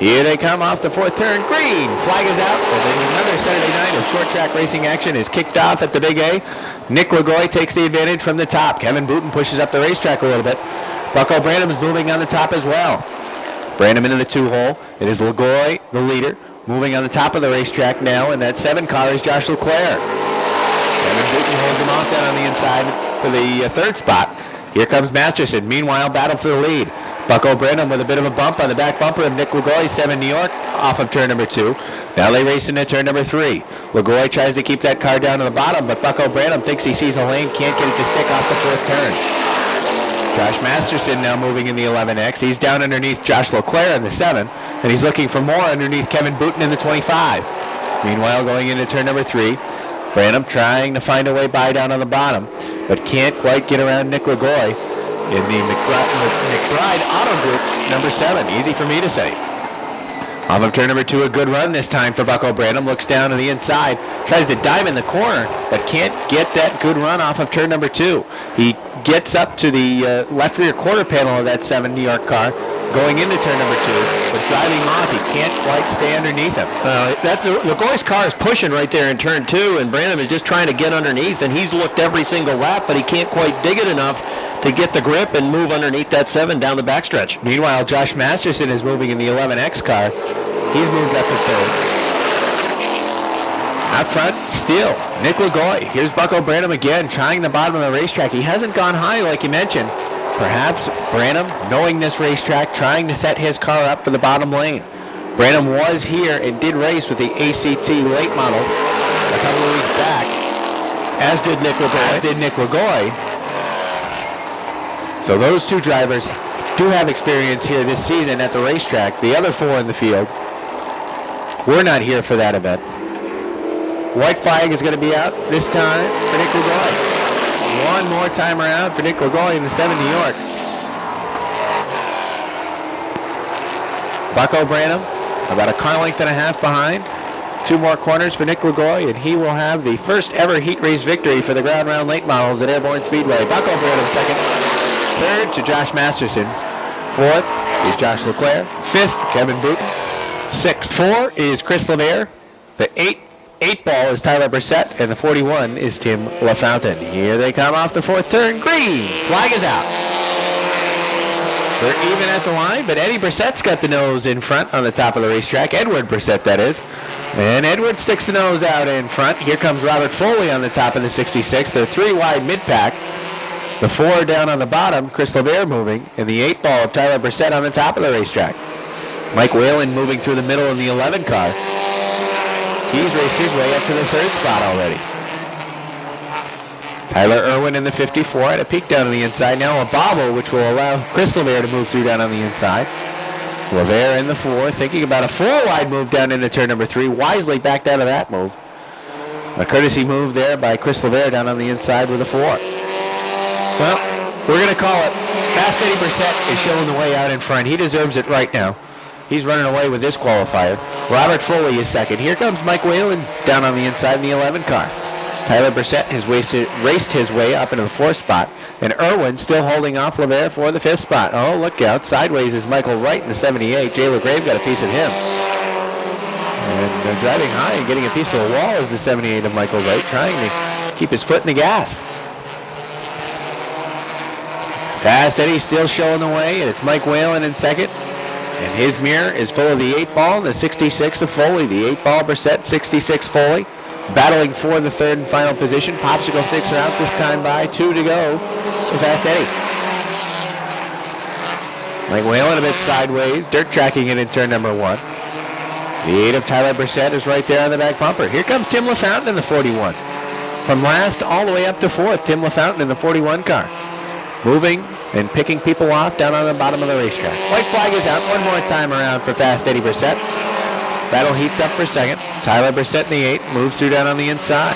Here they come off the fourth turn. Green. Flag is out as another Saturday night of short track racing action is kicked off at the Big A. Nick Lagoy takes the advantage from the top. Kevin Booten pushes up the racetrack a little bit. Bucko Branham is moving on the top as well. Branham into the 2-hole. It is Lagoy, the leader, moving on the top of the racetrack now, and that 7 car is Josh Leclerc. Kevin Booten holds him off down on the inside for the third spot. Here comes Masterson. Meanwhile, battle for the lead. Bucko Branham with a bit of a bump on the back bumper of Nick Lagoy, 7 New York, off of turn number 2. Now they race into turn number 3. Lagoy tries to keep that car down to the bottom, but Bucko Branham thinks he sees a lane, can't get it to stick off the fourth turn. Josh Masterson now moving in the 11X. He's down underneath Josh Leclerc in the 7, and he's looking for more underneath Kevin Booten in the 25. Meanwhile, going into turn number 3, Branham trying to find a way by down on the bottom, but can't quite get around Nick Lagoy in the McBride Auto Group number 7. Easy for me to say. Off of turn number 2, a good run this time for Bucko Branham. Looks down to the inside, tries to dive in the corner, but can't get that good run off of turn number 2. He gets up to the left rear quarter panel of that 7 New York car, going into turn number 2, but driving off, he can't quite stay underneath him. Lagoy's car is pushing right there in turn 2, and Branham is just trying to get underneath, and he's looked every single lap, but he can't quite dig it enough to get the grip and move underneath that 7 down the backstretch. Meanwhile, Josh Masterson is moving in the 11X car. He's moved up to third. Out front, still, Nick Lagoy. Here's Bucko Branham again, trying the bottom of the racetrack. He hasn't gone high like you mentioned. Perhaps Branham, knowing this racetrack, trying to set his car up for the bottom lane. Branham was here and did race with the ACT late models a couple of weeks back, as did Nick Lagoy. So those two drivers do have experience here this season at the racetrack. The other 4 in the field were not here for that event. White flag is going to be out this time for Nick Lagoy. One more time around for Nick Lagoy in the 7 New York. Bucko Branham about a car length and a half behind. 2 more corners for Nick Lagoy, and he will have the first ever heat race victory for the ground round late models at Airborne Speedway. Bucko Branham second. Third to Josh Masterson. Fourth is Josh Leclerc. Fifth, Kevin Booten. Sixth, 4 is Chris LeVere. The 8 ball is Tyler Brissett, and the 41 is Tim LaFountain. Here they come off the fourth turn. Green. Flag is out. They're even at the line, but Eddie Brissett's got the nose in front on the top of the racetrack. Edward Brissett, that is. And Edward sticks the nose out in front. Here comes Robert Foley on the top of the 66. They're 3 wide mid-pack. The 4 down on the bottom, Chris LeVere moving, and the 8 ball of Tyler Brissett on the top of the racetrack. Mike Whalen moving through the middle in the 11 car. He's raced his way up to the 3rd spot already. Tyler Irwin in the 54 at a peak down on the inside. Now a bobble, which will allow Chris LeVere to move through down on the inside. LeVere in the 4, thinking about a 4-wide move down into turn number 3. Wisely backed out of that move. A courtesy move there by Chris LeVere down on the inside with a 4. Well, we're going to call it. Fast Eddie Brissett is showing the way out in front. He deserves it right now. He's running away with this qualifier. Robert Foley is second. Here comes Mike Whalen down on the inside in the 11 car. Tyler Brissett has raced his way up into the 4th spot. And Irwin still holding off LeVere for the 5th spot. Oh, look out. Sideways is Michael Wright in the 78. Jay LeGrave got a piece of him. And driving high and getting a piece of the wall is the 78 of Michael Wright, trying to keep his foot in the gas. Fast Eddie still showing the way, and it's Mike Whalen in second. And his mirror is full of the 8 ball and the 66 of Foley. The 8 ball Brissett, 66 Foley. Battling for the 3rd and final position. Popsicle sticks are out this time by 2 to go for Fast Eddie. Mike Whalen a bit sideways, dirt tracking it in turn number 1. The 8 of Tyler Brissett is right there on the back bumper. Here comes Tim LaFountain in the 41. From last all the way up to 4th, Tim LaFountain in the 41 car. Moving and picking people off down on the bottom of the racetrack. White flag is out. One more time around for Fast Eddie Brissett. Battle heats up for second. Tyler Brissett in the 8 moves through down on the inside.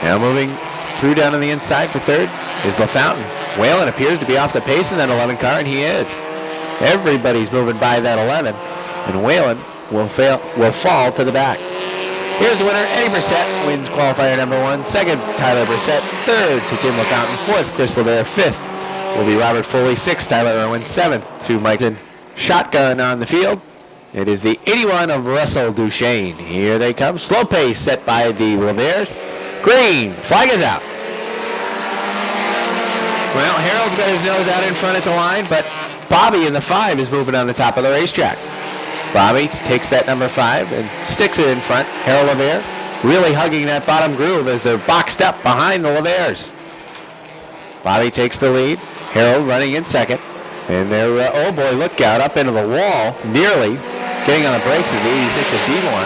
Now moving through down on the inside for 3rd is LaFountain. Whalen appears to be off the pace in that 11 car, and he is. Everybody's moving by that 11, and Whalen will fall to the back. Here's the winner. Eddie Brissett wins qualifier number 1. Second, Tyler Brissett. Third to Tim LaFountain. Fourth, Chris LeVere. Fifth will be Robert Foley. Sixth, Tyler Irwin. Seventh to Mike. shotgun on the field. It is the 81 of Russell Duchesne. Here they come. Slow pace set by the Revers. Green. Flag is out. Well, Harold's got his nose out in front at the line, but Bobby in the 5 is moving on the top of the racetrack. Bobby takes that number 5 and sticks it in front. Harold Lever really hugging that bottom groove as they're boxed up behind the Levers. Bobby takes the lead. Harold running in second. And they're, oh boy, look out, up into the wall, nearly getting on the brakes is the 86 of Demore.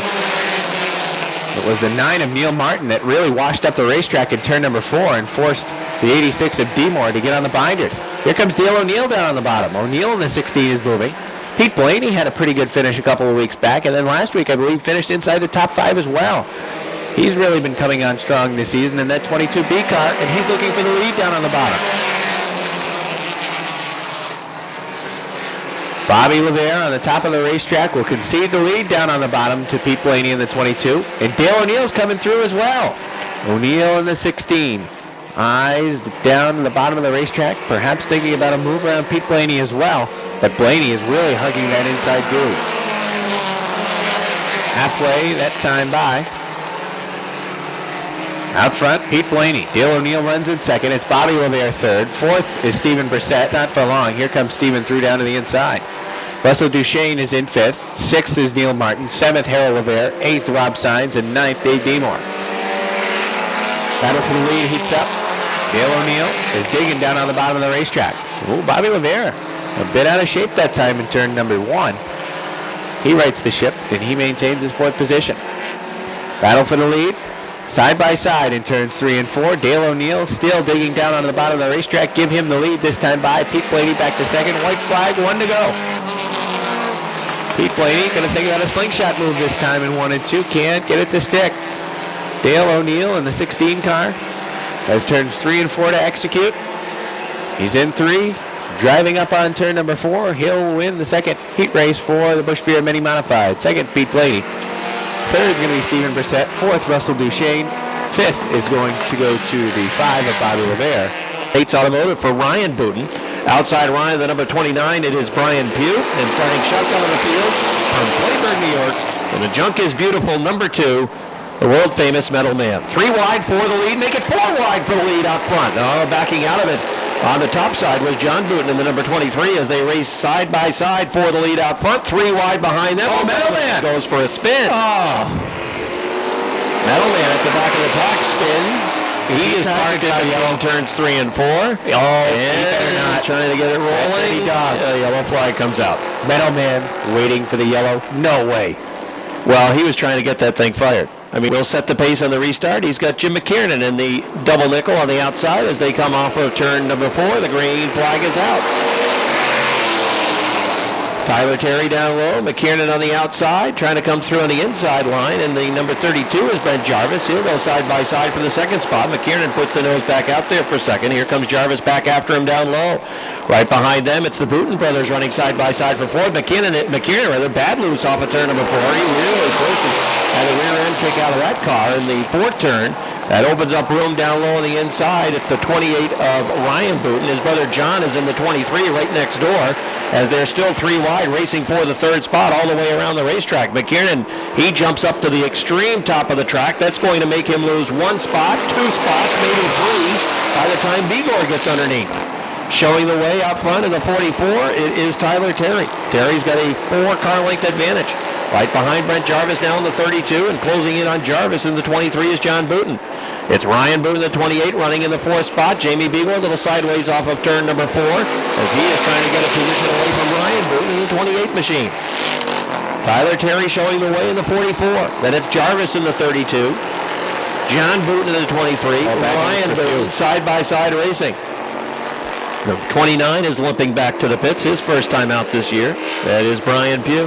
It was the 9 of Neil Martin that really washed up the racetrack in turn number 4 and forced the 86 of Demore to get on the binders. Here comes Dale O'Neill down on the bottom. O'Neill in the 16 is moving. Pete Blaney had a pretty good finish a couple of weeks back, and then last week I believe finished inside the top 5 as well. He's really been coming on strong this season in that 22B car, and he's looking for the lead down on the bottom. Bobby Lever on the top of the racetrack will concede the lead down on the bottom to Pete Blaney in the 22. And Dale O'Neill's coming through as well. O'Neill in the 16. Eyes down to the bottom of the racetrack, perhaps thinking about a move around Pete Blaney as well. But Blaney is really hugging that inside groove. Halfway that time by. Out front, Pete Blaney. Dale O'Neill runs in second. It's Bobby Lever third. Fourth is Stephen Brissett. Not for long. Here comes Stephen through down to the inside. Russell Duchesne is in fifth. Sixth is Neil Martin. Seventh, Harold Lever. Eighth, Rob Sines. And ninth, Dave Demore. Battle for the lead heats up. Dale O'Neill is digging down on the bottom of the racetrack. Ooh, Bobby Lever a bit out of shape that time in turn number 1. He rights the ship, and he maintains his 4th position. Battle for the lead. Side by side in turns 3 and 4. Dale O'Neill still digging down on the bottom of the racetrack. Give him the lead this time by. Pete Blaney back to second. White flag, 1 to go. Pete Blaney going to think about a slingshot move this time in 1 and 2. Can't get it to stick. Dale O'Neill in the 16 car has turns 3 and 4 to execute. He's in 3. Driving up on turn number 4. He'll win the second heat race for the Busch Beer Mini Modified. Second, Pete Blaney. Third is going to be Stephen Brissett. Fourth, Russell Duchesne. Fifth is going to go to the 5 of Bobby Lever. Bates Automotive for Ryan Booten. Outside Ryan, the number 29, it is Brian Pugh. And starting shotgun on the field from Plainburg, New York. And the junk is beautiful, number 2, the world-famous Metal Man. 3 wide for the lead. Make it 4 wide for the lead out front. Oh, backing out of it. On the top side was John Booten in the number 23 as they race side by side for the lead out front. 3 wide behind them. Oh, Metal Man goes for a spin. Oh. Metal Man at the back of the pack spins. He is parked in the yellow turns 3 and 4. Oh, he better not. Trying to get it rolling. Yellow flag comes out. Metal Man waiting for the yellow. No way. Well, he was trying to get that thing fired. I mean, we'll set the pace on the restart. He's got Jim McKiernan in the double nickel on the outside as they come off of turn number 4. The green flag is out. Tyler Terry down low. McKiernan on the outside, trying to come through on the inside line. And the number 32 is Brent Jarvis. He'll go side by side for the second spot. McKiernan puts the nose back out there for a second. Here comes Jarvis back after him down low. Right behind them, it's the Booten brothers running side by side for fourth. McKiernan rather bad loose off of turn number 4. He really pushed it. Had a rear end kick out of that car in the 4th turn. That opens up room down low on the inside. It's the 28 of Ryan Booten. His brother John is in the 23 right next door as they're still 3 wide racing for the 3rd spot all the way around the racetrack. McKiernan, he jumps up to the extreme top of the track. That's going to make him lose 1 spot, 2 spots, maybe 3 by the time Bigor gets underneath. Showing the way out front in the 44, it is Tyler Terry. Terry's got a 4-car length advantage. Right behind Brent Jarvis now in the 32, and closing in on Jarvis in the 23 is John Booten. It's Ryan Booten, the 28, running in the 4th spot. Jamie Beagle a little sideways off of turn number 4 as he is trying to get a position away from Ryan Booten in the 28 machine. Tyler Terry showing the way in the 44. Then it's Jarvis in the 32. John Booten in the 23. Ryan Booten side by side racing. The 29 is limping back to the pits, his first time out this year. That is Brian Pugh.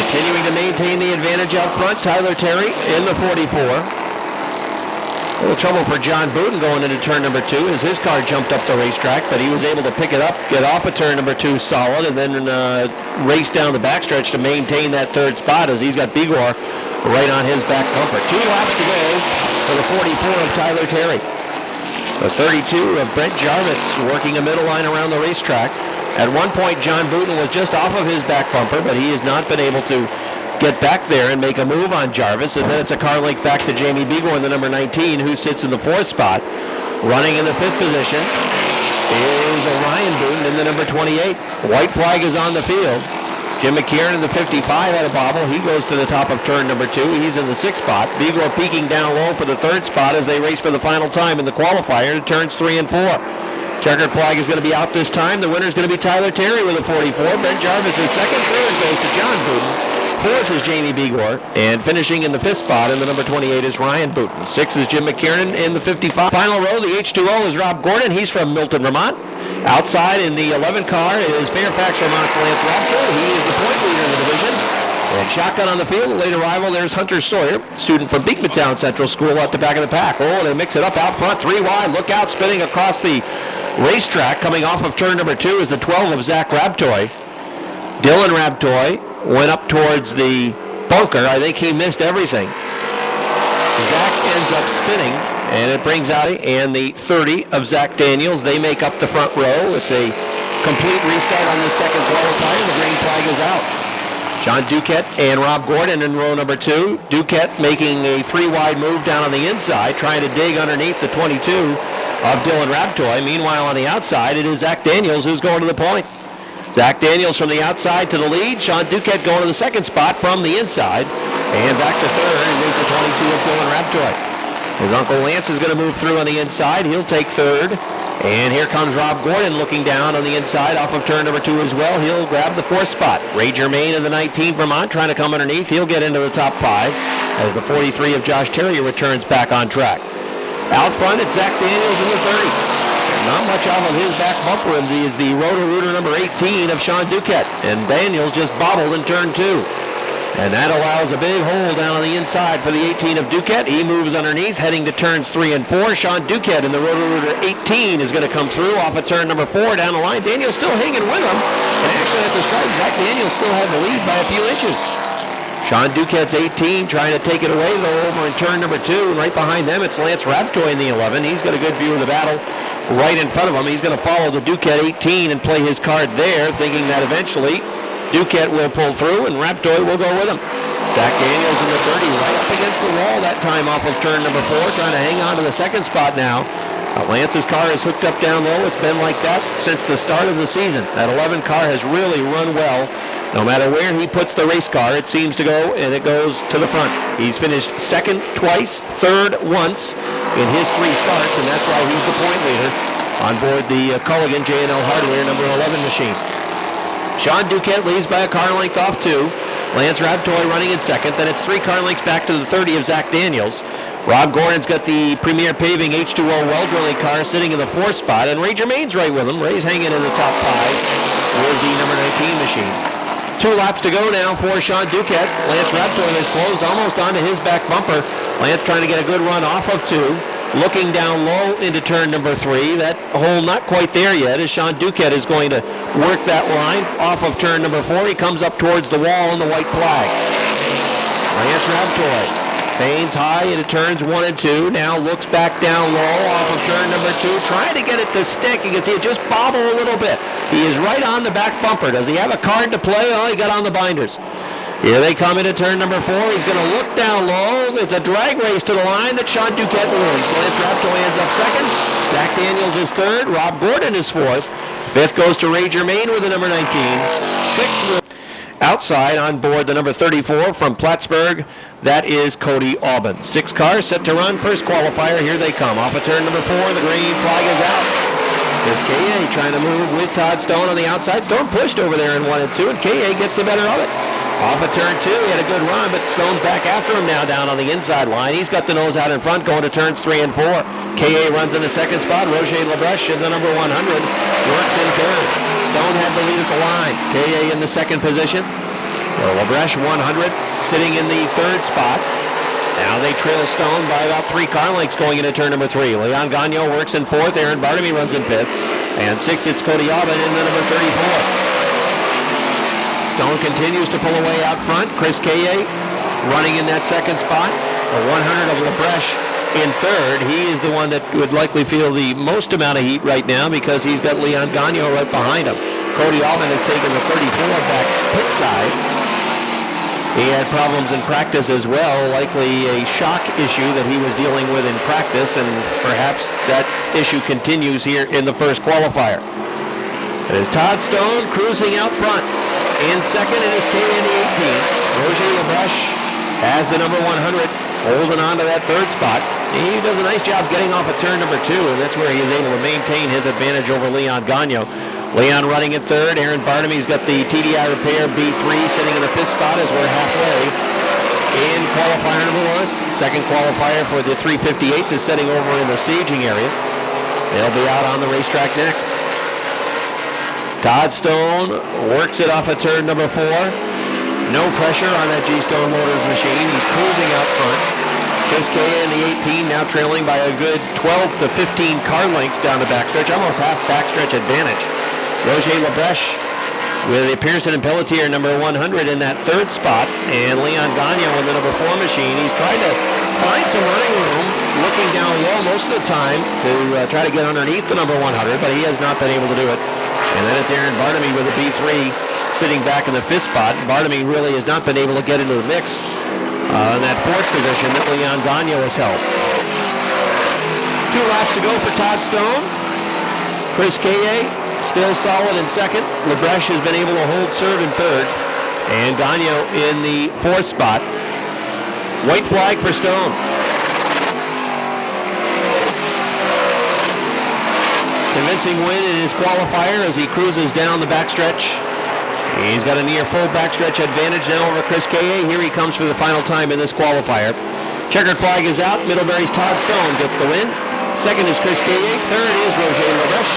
Continuing to maintain the advantage out front, Tyler Terry in the 44. A little trouble for John Booten going into turn number 2 as his car jumped up the racetrack, but he was able to pick it up, get off of turn number 2 solid, and then race down the backstretch to maintain that 3rd spot as he's got Bigor right on his back bumper. 2 laps to go for the 44 of Tyler Terry. The 32 of Brent Jarvis working a middle line around the racetrack. At one point, John Booten was just off of his back bumper, but he has not been able to get back there and make a move on Jarvis. And then it's a car length back to Jamie Begor in the number 19, who sits in the 4th spot. Running in the 5th position is Ryan Booten in the number 28. White flag is on the field. Jim McKiernan in the 55 had a bobble. He goes to the top of turn number 2. He's in the 6th spot. Begor peeking down low for the 3rd spot as they race for the final time in the qualifier to turns 3 and 4. Checkered flag is going to be out this time. The winner is going to be Tyler Terry with a 44. Brent Jarvis is second. Third goes to John Booten. 4th is Jamie Begor. And finishing in the 5th spot in the number 28 is Ryan Booten. 6th is Jim McKiernan in the 55. Final row, the H2O is Rob Gordon. He's from Milton, Vermont. Outside in the 11 car is Fairfax, Vermont's Lance Raptor. He is the point leader in the division. And shotgun on the field, a late arrival, there's Hunter Sawyer, student from Beekmantown Central School at the back of the pack. Oh, they mix it up out front, 3 wide. Look out, spinning across the racetrack. Coming off of turn number 2 is the 12 of Zach Rabtoy. Dylan Rabtoy went up towards the bunker. I think he missed everything. Zach ends up spinning, and it brings out and the 30 of Zach Daniels. They make up the front row. It's a complete restart on the second qualifier. The green flag is out. John Duquette and Rob Gordon in row number 2. Duquette making a 3-wide move down on the inside, trying to dig underneath the 22 of Dylan Rabtoy. Meanwhile, on the outside, it is Zach Daniels who's going to the point. Zach Daniels from the outside to the lead. Sean Duquette going to the 2nd spot from the inside. And back to 3rd, and there's the 22 of Dylan Rabtoy. His uncle Lance is going to move through on the inside. He'll take 3rd. And here comes Rob Gordon looking down on the inside off of turn number 2 as well. He'll grab the 4th spot. Ray Germain in the 19 Vermont trying to come underneath. He'll get into the top 5 as the 43 of Josh Terry returns back on track. Out front, it's Zach Daniels in the 30. Not much off of his back bumper is the Roto-Rooter number 18 of Sean Duquette. And Daniels just bobbled in turn 2. And that allows a big hole down on the inside for the 18 of Duquette. He moves underneath, heading to turns 3 and 4. Sean Duquette in the Roto-Rooter 18 is going to come through off of turn number 4 down the line. Daniels still hanging with him. And actually at the stripe, Zach Daniels still had the lead by a few inches. Sean Duquette's 18 trying to take it away, though, over in turn number 2. And right behind them, it's Lance Rabtoy in the 11. He's got a good view of the battle right in front of him. He's going to follow the Duquette 18 and play his card there, thinking that eventually Duquette will pull through and Rabtoy will go with him. Zach Daniels in the 30, right up against the wall that time off of turn number 4, trying to hang on to the 2nd spot now. Lance's car is hooked up down low. It's been like that since the start of the season. That 11 car has really run well. No matter where he puts the race car, it seems to go, and it goes to the front. He's finished 2nd twice, 3rd once in his 3 starts, and that's why he's the point leader on board the Culligan J&L Hardware number 11 machine. Sean Duquette leads by a car length off 2. Lance Rabtoy running in 2nd. Then it's 3 car lengths back to the 30 of Zach Daniels. Rob Gordon's got the Premier Paving H2O well drilling car sitting in the 4th spot, and Ray Germain's right with him. Ray's hanging in the top 5 with the number 19 machine. 2 laps to go now for Sean Duquette. Lance Rabtoy has closed almost onto his back bumper. Lance trying to get a good run off of 2. Looking down low into turn number 3. That hole not quite there yet as Sean Duquette is going to work that line off of turn number 4. He comes up towards the wall in the white flag. Lance Rabtoy feigns high into turns 1 and 2. Now looks back down low off of turn number 2. Trying to get it to stick. You can see it just bobble a little bit. He is right on the back bumper. Does he have a card to play? Oh, he got on the binders. Here they come into turn number 4. He's going to look down low. It's a drag race to the line that Sean Duquette wins. Lance Rabtoy ends up 2nd. Zach Daniels is 3rd. Rob Gordon is 4th. 5th goes to Ray Germain with the number 19. 6th outside on board the number 34 from Plattsburgh. That is Cody Aubin. 6 cars set to run. First qualifier. Here they come. Off of turn number 4. The green flag is out. There's K.A. trying to move with Todd Stone on the outside. Stone pushed over there in 1 and 2, and K.A. gets the better of it. Off of turn 2, he had a good run, but Stone's back after him now down on the inside line. He's got the nose out in front going to turns 3 and 4. K.A. runs in the 2nd spot. Roger Labreche in the number 100 works in 3rd. Stone had the lead at the line. K.A. in the 2nd position. Labreche 100 sitting in the 3rd spot. Now they trail Stone by about 3 car lengths going into turn number 3. Leon Gagnon works in 4th. Aaron Bartamy runs in 5th. And 6th, it's Cody Aubin in the number 34. Stone continues to pull away out front. Chris K.A. running in that 2nd spot. A 100 of Labreche in 3rd. He is the one that would likely feel the most amount of heat right now because he's got Leon Gagnon right behind him. Cody Altman has taken the 34 back pit side. He had problems in practice as well, likely a shock issue that he was dealing with in practice, and perhaps that issue continues here in the first qualifier. It is Todd Stone cruising out front. In second, it is KN18. Roger Labreche has the number 100, holding on to that third spot. He does a nice job getting off at turn number 2, and that's where he is able to maintain his advantage over Leon Gagno. Leon running at third. Aaron Barnamy's got the TDI Repair B3 sitting in the fifth spot as we're halfway in qualifier number 1. Second qualifier for the 358s is setting over in the staging area. They'll be out on the racetrack next. Todd Stone works it off at turn number 4. No pressure on that G-Stone Motors machine. He's cruising out front. Chris Kaya in the 18 now trailing by a good 12 to 15 car lengths down the backstretch, almost half backstretch advantage. Roger Labreche with Pearson and Pelletier number 100 in that third spot, and Leon Gagno in the number 4 machine. He's trying to find some running room, looking down low most of the time to try to get underneath the number 100, but he has not been able to do it. And then it's Aaron Barnamy with a B3 sitting back in the 5th spot. Barnamy really has not been able to get into the mix in that 4th position that Leon Gagno has held. 2 laps to go for Todd Stone. Chris Kaye still solid in 2nd. Labreche has been able to hold serve in 3rd. And Gagno in the 4th spot. White flag for Stone. Convincing win in his qualifier as he cruises down the backstretch. He's got a near full backstretch advantage now over Chris Kaye. Here he comes for the final time in this qualifier. Checkered flag is out. Middlebury's Todd Stone gets the win. 2nd is Chris Kaye. 3rd is Roger Labreche,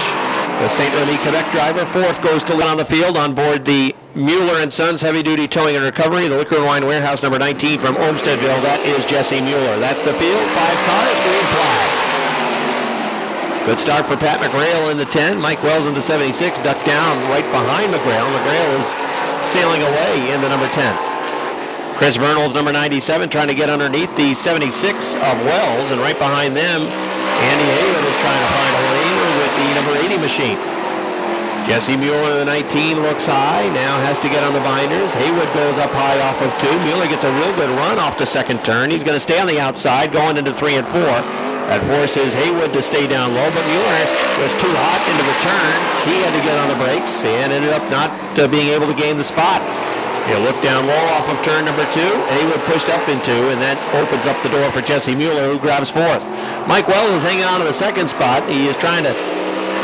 the St. Remy, Quebec driver. 4th goes to on the field on board the Mueller & Sons Heavy Duty Towing and Recovery, the Liquor and Wine Warehouse number 19 from Olmstedville. That is Jesse Mueller. That's the field. 5 cars, green flag. Good start for Pat McGrail in the 10. Mike Wells in the 76, ducked down right behind McGrail. McGrail is sailing away in the number 10. Chris Vernal's number 97 trying to get underneath the 76 of Wells, and right behind them, Andy Haywood is trying to find a lane with the number 80 machine. Jesse Mueller, the 19, looks high, now has to get on the binders. Haywood goes up high off of 2. Mueller gets a real good run off the 2nd turn. He's going to stay on the outside going into 3 and 4. That forces Haywood to stay down low, but Mueller was too hot into the turn. He had to get on the brakes and ended up not being able to gain the spot. He'll look down low off of turn number 2. Haywood pushed up into, and that opens up the door for Jesse Mueller, who grabs 4th. Mike Wells is hanging on to the 2nd spot. He is trying to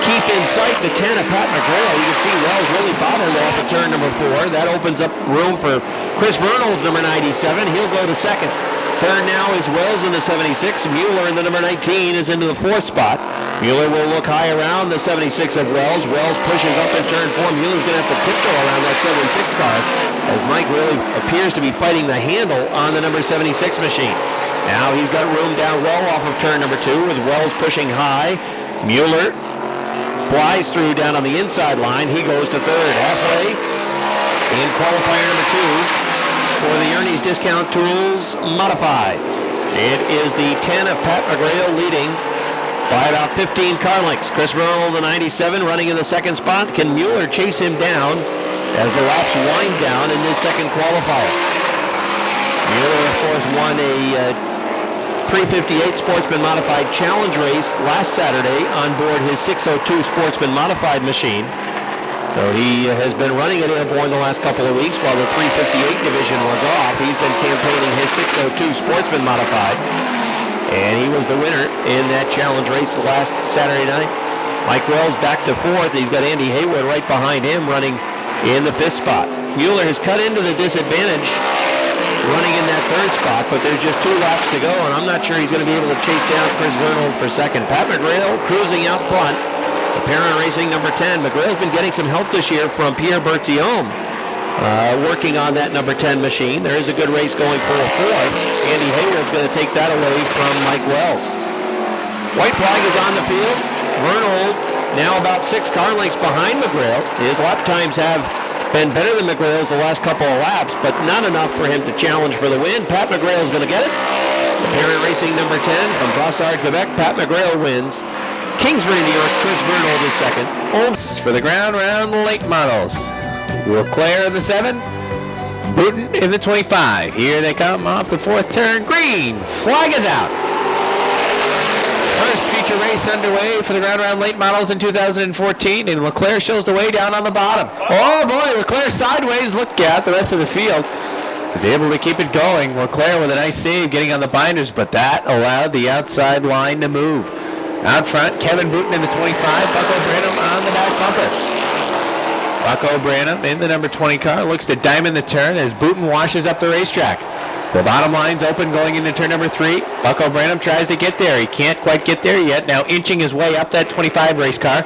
keep in sight the 10 of Pat McGrail. You can see Wells really bobbled off of turn number 4. That opens up room for Chris Vernal's number 97. He'll go to 2nd. 3rd now is Wells in the 76. Mueller in the number 19 is into the 4th spot. Mueller will look high around the 76 of Wells. Wells pushes up in turn 4. Mueller's going to have to tiptoe around that 76 car as Mike really appears to be fighting the handle on the number 76 machine. Now he's got room down low off of turn number 2 with Wells pushing high. Mueller flies through down on the inside line. He goes to 3rd. Halfway in qualifier number 2. For the Ernie's Discount Tools Modifieds. It is the 10 of Pat McGrail leading by about 15 car lengths. Chris Vernal, the 97, running in the 2nd spot. Can Mueller chase him down as the laps wind down in this 2nd qualifier? Mueller, of course, won a 358 Sportsman Modified Challenge race last Saturday on board his 602 Sportsman Modified machine. So he has been running at Airborne the last couple of weeks while the 358 division was off. He's been campaigning his 602 Sportsman Modified, and he was the winner in that challenge race last Saturday night. Mike Wells back to 4th. He's got Andy Haywood right behind him running in the 5th spot. Mueller has cut into the disadvantage running in that 3rd spot, but there's just 2 laps to go, and I'm not sure he's going to be able to chase down Chris Vernal for 2nd. Pat McGrail cruising out front. Apparent Racing number 10. McGrail's been getting some help this year from Pierre Bertillon, working on that number 10 machine. There is a good race going for a 4th. Andy Haywood's going to take that away from Mike Wells. White flag is on the field. Vernal now about 6 car lengths behind McGrail. His lap times have been better than McGrail's the last couple of laps, but not enough for him to challenge for the win. Pat McGrail's going to get it. Apparent Racing number 10 from Brossard, Quebec. Pat McGrail wins Kingsbury, New York, Chris Vernold is second. Holmes for the ground round late models. Leclerc in the 7. Booten in the 25. Here they come off the 4th turn. Green. Flag is out. First feature race underway for the ground round late models in 2014, and Leclerc shows the way down on the bottom. Oh boy, Leclerc sideways. Look at the rest of the field. Was able to keep it going. Leclerc with a nice save getting on the binders, but that allowed the outside line to move. Out front, Kevin Booten in the 25, Bucko Branham on the back bumper. Bucko Branham in the number 20 car looks to diamond the turn as Booten washes up the racetrack. The bottom line's open going into turn number 3. Bucko Branham tries to get there. He can't quite get there yet. Now inching his way up that 25 race car.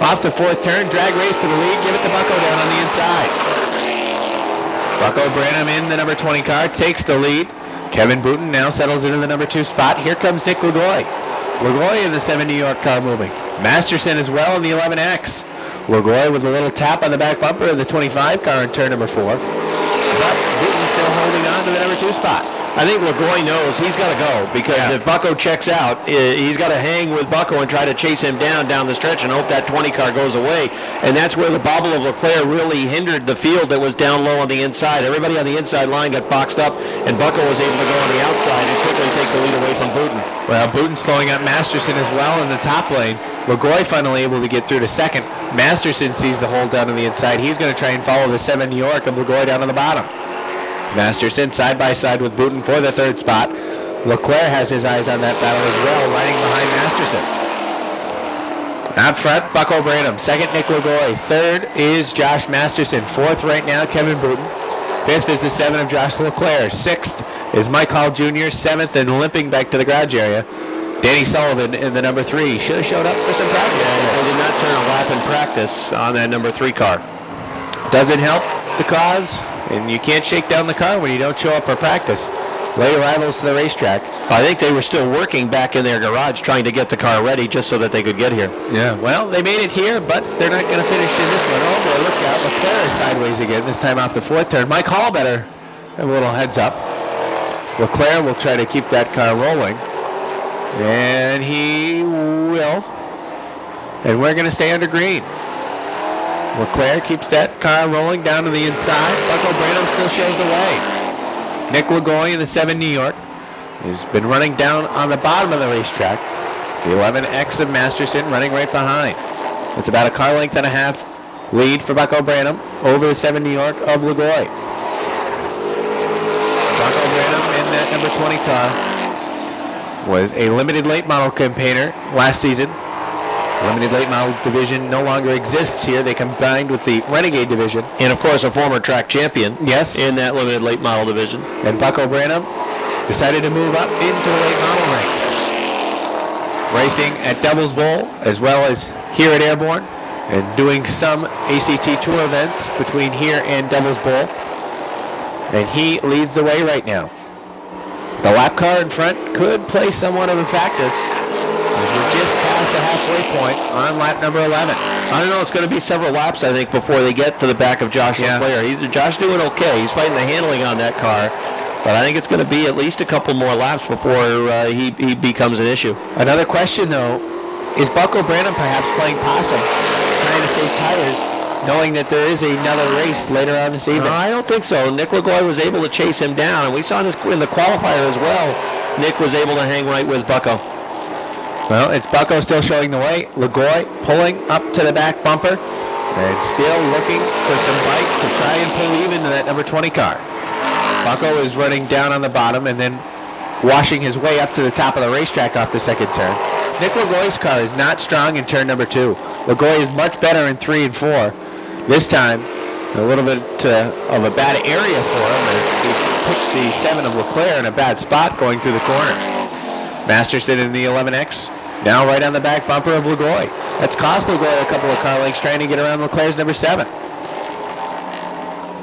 Off the 4th turn, drag race to the lead. Give it to Bucko down on the inside. Bucko Branham in the number 20 car takes the lead. Kevin Booten now settles into the number 2 spot. Here comes Nick Lagoy. Lagoy in the 7 New York car moving. Masterson as well in the 11X. Lagoy with a little tap on the back bumper of the 25 car in turn number 4. But Booten still holding on to the number 2 spot. I think Lagoy knows he's got to go because if Bucko checks out, he's got to hang with Bucko and try to chase him down the stretch and hope that 20 car goes away. And that's where the bobble of Leclerc really hindered the field that was down low on the inside. Everybody on the inside line got boxed up, and Bucko was able to go on the outside and quickly take the lead away from Booten. Well, Booten slowing up Masterson as well in the top lane. Lagoy finally able to get through to second. Masterson sees the hold down on the inside. He's going to try and follow the 7 New York of Lagoy down on the bottom. Masterson side by side with Booten for the 3rd spot. Leclerc has his eyes on that battle as well, riding behind Masterson. Out front, Bucko Branham. 2nd, Nick Lagoy. 3rd is Josh Masterson. 4th right now, Kevin Booten. 5th is the 7 of Josh Leclerc. 6th is Mike Hall Jr. 7th and limping back to the garage area, Danny Sullivan in the number 3. Should have showed up for some practice. They did not turn a lap in practice on that number 3 car. Doesn't help the cause. And you can't shake down the car when you don't show up for practice. Late arrivals to the racetrack. I think they were still working back in their garage trying to get the car ready just so that they could get here. Yeah, well, they made it here, but they're not going to finish in this one. Oh, boy, look out. Leclerc is sideways again, this time off the 4th turn. Mike Hall better have a little heads up. Leclerc will try to keep that car rolling. And he will. And we're going to stay under green. Leclerc keeps that car rolling down to the inside. Bucko Branham still shows the way. Nick Lagoy in the 7 New York has been running down on the bottom of the racetrack. The 11X of Masterson running right behind. It's about a car length and a half lead for Bucko Branham over the 7 New York of Lagoy. Bucko Branham in that number 20 car was a limited late model campaigner last season. Limited late model division no longer exists here. They combined with the Renegade division. And, of course, a former track champion. Yes. In that limited late model division. And Bucko Branham decided to move up into the late model ranks. Racing at Devil's Bowl as well as here at Airborne and doing some ACT Tour events between here and Devil's Bowl. And he leads the way right now. The lap car in front could play somewhat of a factor. We're just past the halfway point on lap number 11. I don't know. It's going to be several laps, I think, before they get to the back of Josh Leclerc. Josh doing okay. He's fighting the handling on that car. But I think it's going to be at least a couple more laps before he becomes an issue. Another question, though, is Bucko Branham perhaps playing possum, trying to save tires, knowing that there is another race later on this evening? No, I don't think so. Nick Lagoy was able to chase him down, and we saw this in the qualifier as well. Nick was able to hang right with Bucko. Well, it's Bucko still showing the way. Lagoy pulling up to the back bumper and still looking for some bite to try and pull even to that number 20 car. Bucko is running down on the bottom and then washing his way up to the top of the racetrack off the 2nd turn. Nick Lagoy's car is not strong in turn number 2. Lagoy is much better in 3 and 4. This time, a little bit of a bad area for him as he picked the 7 of Leclerc in a bad spot going through the corner. Masterson in the 11X, now right on the back bumper of Lagoy. That's cost Lagoy a couple of car lengths trying to get around Leclerc's number 7.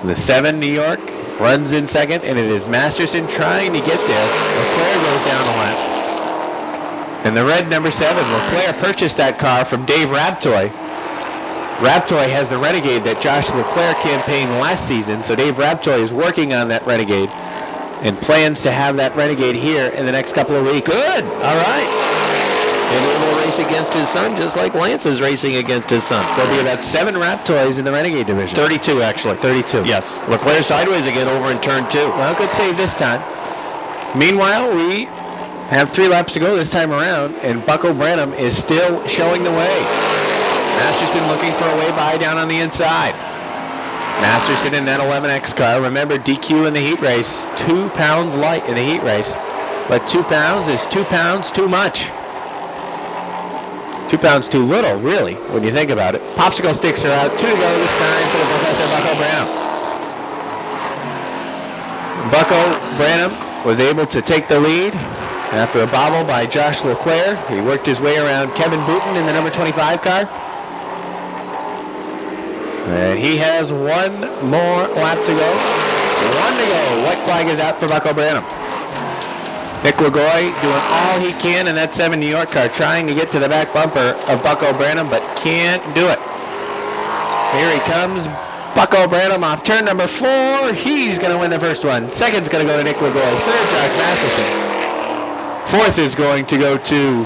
The 7 New York runs in second, and it is Masterson trying to get there. Leclerc goes down a lap. And the red number 7, Leclerc purchased that car from Dave Raptoy. Raptoy has the Renegade that Josh Leclerc campaigned last season, so Dave Raptoy is working on that Renegade and plans to have that Renegade here in the next couple of weeks. Good. All right. And he will race against his son, just like Lance is racing against his son. There'll be about 7 wrap toys in the Renegade division. 32, actually. 32. Yes. Leclerc sideways again over in turn 2. Well, good save this time. Meanwhile, we have 3 laps to go this time around, and Bucko Branham is still showing the way. Masterson looking for a way by down on the inside. Masterson in that 11X car. Remember, DQ in the heat race. 2 pounds light in the heat race. But 2 pounds is 2 pounds too much. 2 pounds too little, really, when you think about it. Popsicle sticks are out. 2 to go this time for the Professor Bucko Branham. Bucko Branham was able to take the lead after a bobble by Josh Leclerc. He worked his way around Kevin Booten in the number 25 car. And he has 1 more lap to go. 1 to go. White flag is out for Bucko Branham. Nick Lagoy doing all he can in that 7 New York car, trying to get to the back bumper of Bucko Branham, but can't do it. Here he comes, Bucko Branham off turn number 4. He's going to win the first one. Second's going to go to Nick Lagoy. Third, Josh Masterson. Fourth is going to go to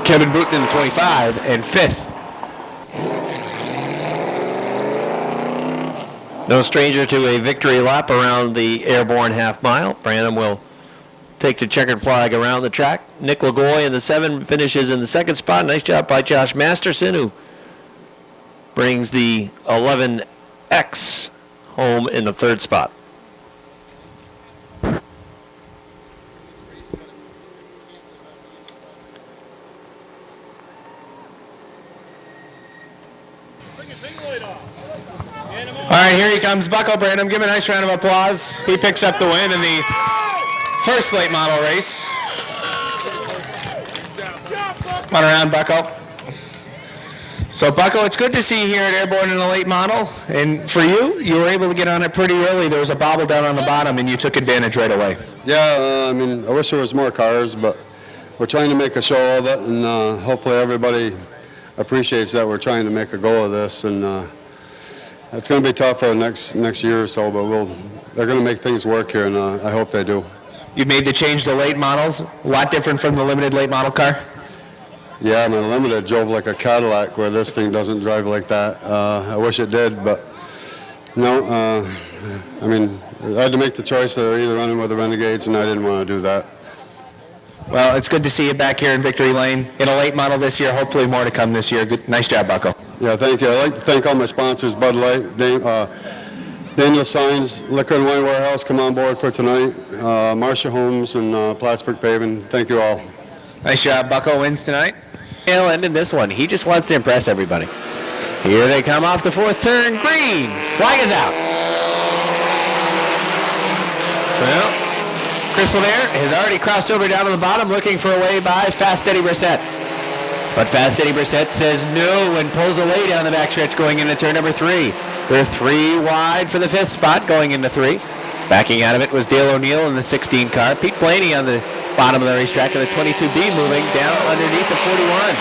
Kevin Booten in the 25, and fifth. No stranger to a victory lap around the Airborne half mile. Branham will take the checkered flag around the track. Nick Lagoy in the 7 finishes in the second spot. Nice job by Josh Masterson, who brings the 11X home in the third spot. All right, here he comes, Bucko Branham. Give him a nice round of applause. He picks up the win in the first late model race. Come on around, Bucko. So, Bucko, it's good to see you here at Airborne in the late model. And for you, you were able to get on it pretty early. There was a bobble down on the bottom, and you took advantage right away. Yeah, I mean, I wish there was more cars, but we're trying to make a show of it, and hopefully everybody appreciates that we're trying to make a go of this. And it's going to be tough for the next year or so, but they're going to make things work here, and I hope they do. You made the change to late models, a lot different from the limited late model car? Yeah, I mean, limited drove like a Cadillac, where this thing doesn't drive like that. I wish it did, but no. I mean, I had to make the choice of either running with the Renegades, and I didn't want to do that. Well, it's good to see you back here in Victory Lane in a late model this year. Hopefully more to come this year. Good, nice job, Bucko. Yeah, thank you. I'd like to thank all my sponsors, Bud Light, Daniel Signs, Liquor and Wine Warehouse, come on board for tonight, Marcia Homes, and Plattsburgh Paving. Thank you all. Nice job. Bucko wins tonight. Tail end in this one. He just wants to impress everybody. Here they come off the 4th turn. Green. Flag is out. Well, Chris Lemaire has already crossed over down to the bottom looking for a way by Fast Eddie Brissett. But Fast Eddie Brissett says no and pulls away down the backstretch going into turn number 3. They're 3 wide for the 5th spot going into 3. Backing out of it was Dale O'Neill in the 16 car. Pete Blaney on the bottom of the racetrack in the 22B moving down underneath the 41.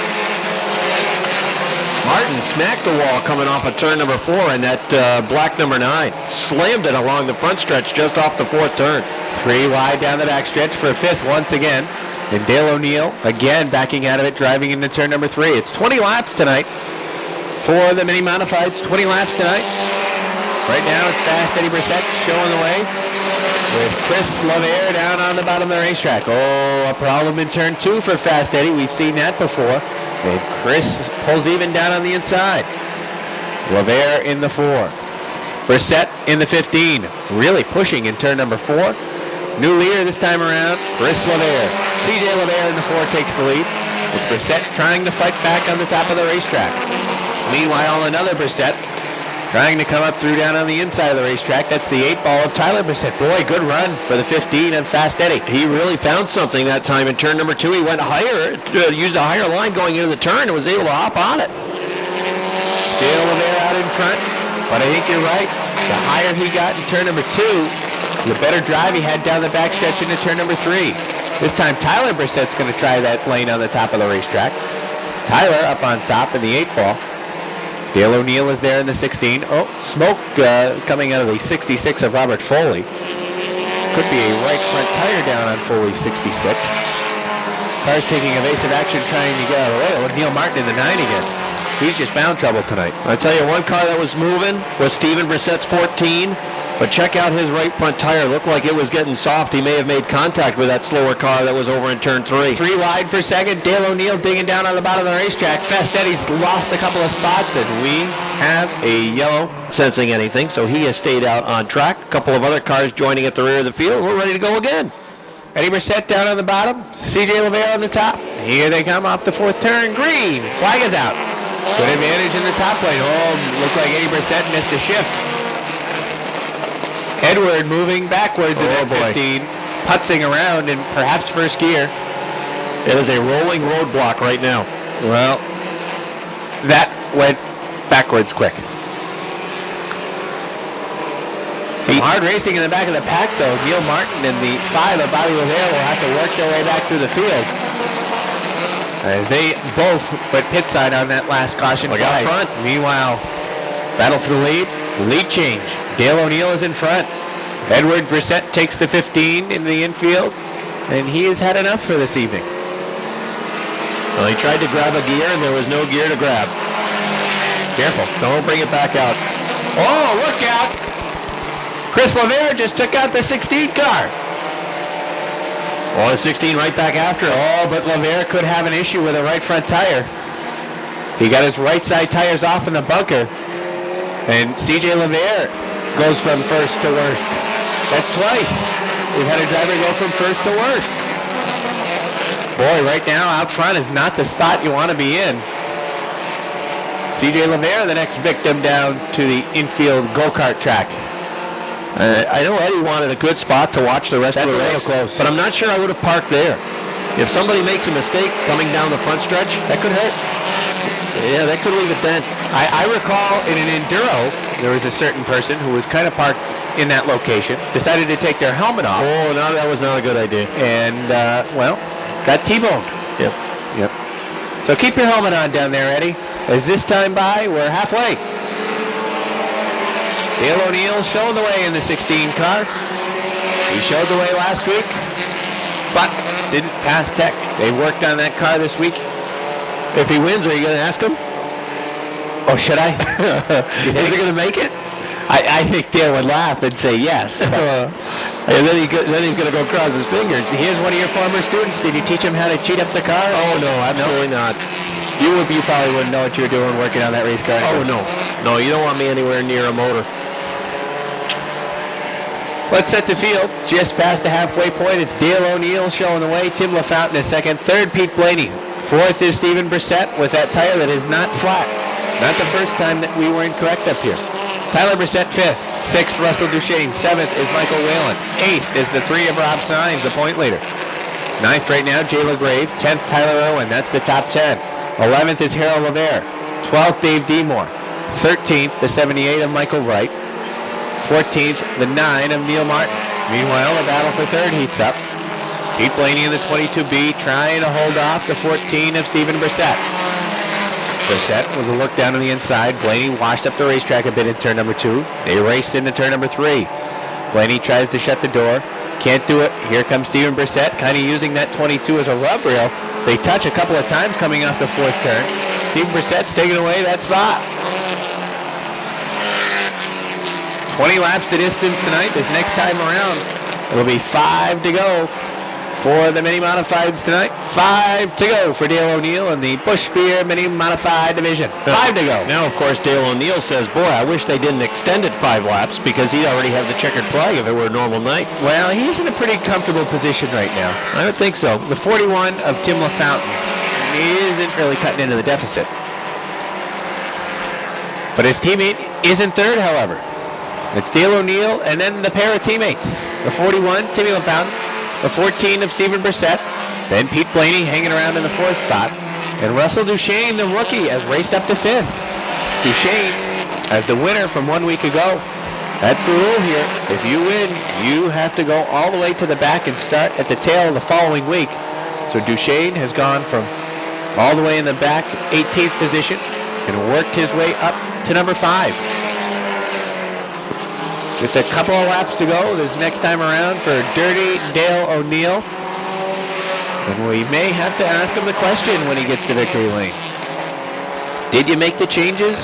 Martin smacked the wall coming off of turn number 4 in that black number 9. Slammed it along the front stretch just off the 4th turn. 3 wide down the backstretch for 5th once again. And Dale O'Neill again backing out of it, driving into turn number 3. It's 20 laps tonight for the mini modifieds. 20 laps tonight. Right now it's Fast Eddie Brissett showing the way with Chris Lemaire down on the bottom of the racetrack. Oh, a problem in turn 2 for Fast Eddie. We've seen that before. And Chris pulls even down on the inside. Lemaire in the 4. Brissett in the 15. Really pushing in turn number 4. New leader this time around, Chris Lemaire. CJ Lemaire in the 4 takes the lead. It's Brissett trying to fight back on the top of the racetrack. Meanwhile, another Brissett trying to come up through down on the inside of the racetrack. That's the 8-ball of Tyler Brissett. Boy, good run for the 15 of Fast Eddie. He really found something that time in turn number 2. He went higher, used a higher line going into the turn and was able to hop on it. Still Lemaire out in front, but I think you're right. The higher he got in turn number 2, the better drive he had down the backstretch into turn number 3. This time Tyler Brissett's going to try that lane on the top of the racetrack. Tyler up on top in the 8-ball. Dale O'Neill is there in the 16. Oh, smoke coming out of the 66 of Robert Foley. Could be a right front tire down on Foley's 66. Cars taking evasive action trying to get out of the way. Oh, Neil Martin in the 9 again. He's just found trouble tonight. I tell you, one car that was moving was Steven Brissett's 14, but check out his right front tire. Looked like it was getting soft. He may have made contact with that slower car that was over in turn 3. 3 wide for second. Dale O'Neill digging down on the bottom of the racetrack. Festeti's lost a couple of spots, and we have a yellow. Sensing anything, so he has stayed out on track. A couple of other cars joining at the rear of the field. We're ready to go again. Eddie Brissett down on the bottom. CJ LeVere on the top. Here they come off the 4th turn. Green. Flag is out. Good advantage in the top lane. Oh, looked like Eddie Brissett missed a shift. Edward moving backwards in that 15. Putzing around in perhaps first gear. It is a rolling roadblock right now. Well, that went backwards quick. Some hard racing in the back of the pack, though. Neil Martin and the 5 of Bobby LeVere will have to work their way back through the field. As they both put pit side on that last caution. Look out front. Meanwhile, battle for the lead. Lead change. Dale O'Neill is in front. Edward Brissett takes the 15 in the infield, and he has had enough for this evening. Well, he tried to grab a gear, and there was no gear to grab. Careful. Don't bring it back out. Oh, look out! Chris LeVere just took out the 16 car. Well, the 16 right back after him. Oh, but LeVere could have an issue with a right front tire. He got his right side tires off in the bunker. And CJ LeVere goes from first to worst. That's twice. We've had a driver go from first to worst. Boy, right now out front is not the spot you want to be in. CJ LeVere, the next victim down to the infield go-kart track. I know Eddie wanted a good spot to watch the rest of the race, close. but I'm not sure I would have parked there. If somebody makes a mistake coming down the front stretch, That could hurt. yeah, that could leave a dent. I recall in an enduro, there was a certain person who was kind of parked in that location, decided to take their helmet off. Oh, no, that was not a good idea. And, well, got T-boned. Yep. So keep your helmet on down there, Eddie. As this time by, we're halfway. Dale O'Neill showing the way in the 16 car. He showed the way last week, but didn't pass Tech. They worked on that car this week. If he wins, are you going to ask him? Oh, should I? Is he going to make it? I think Dale would laugh and say yes. And then he's going to go cross his fingers. Here's one of your former students. Did you teach him how to cheat up the car? Oh, no, absolutely not. You probably wouldn't know what you were doing working on that race car. Oh, no. No, you don't want me anywhere near a motor. Let's set the field. Just past the halfway point. It's Dale O'Neill showing the way. Tim LaFountain is second. Third, Pete Blaney. Fourth is Steven Brissett with that tire that is not flat. Not the first time that we were incorrect up here. Tyler Brissett fifth. Sixth, Russell Duchesne. Seventh is Michael Whalen. Eighth is the 3 of Rob Symes, the point leader. Ninth right now, Jay LaGrave. 10th, Tyler Irwin. That's the top 10. 11th is Harold LeVere. 12th, Dave Demore. 13th, the 78 of Michael Wright. 14th, the 9 of Neil Martin. Meanwhile, the battle for third heats up. Pete Blaney in the 22B trying to hold off the 14 of Steven Brissett. Brissett with a look down on the inside. Blaney washed up the racetrack a bit in turn number 2. They race into turn number 3. Blaney tries to shut the door. Can't do it. Here comes Steven Brissett, kind of using that 22 as a rub rail. They touch a couple of times coming off the 4th turn. Steven Brissett's taking away that spot. 20 laps the distance tonight. This next time around, it'll be 5 to go for the mini modifieds tonight. 5 to go for Dale O'Neill in the Busch Beer mini modified division. 5 to go. Now, of course, Dale O'Neill says, boy, I wish they didn't extend it 5 laps because he'd already have the checkered flag if it were a normal night. Well, he's in a pretty comfortable position right now. I would think so. The 41 of Tim LaFountain isn't really cutting into the deficit. But his teammate is in third, however. It's Dale O'Neill and then the pair of teammates. The 41, Timmy LaFountain. The 14 of Steven Brissett. Then Pete Blaney hanging around in the 4th spot. And Russell Duchesne, the rookie, has raced up to 5th. Duchesne as the winner from 1 week ago. That's the rule here. If you win, you have to go all the way to the back and start at the tail of the following week. So Duchesne has gone from all the way in the back, 18th position, and worked his way up to number 5. Just a couple of laps to go this next time around for Dirty Dale O'Neill. And we may have to ask him the question when he gets to victory lane. Did you make the changes?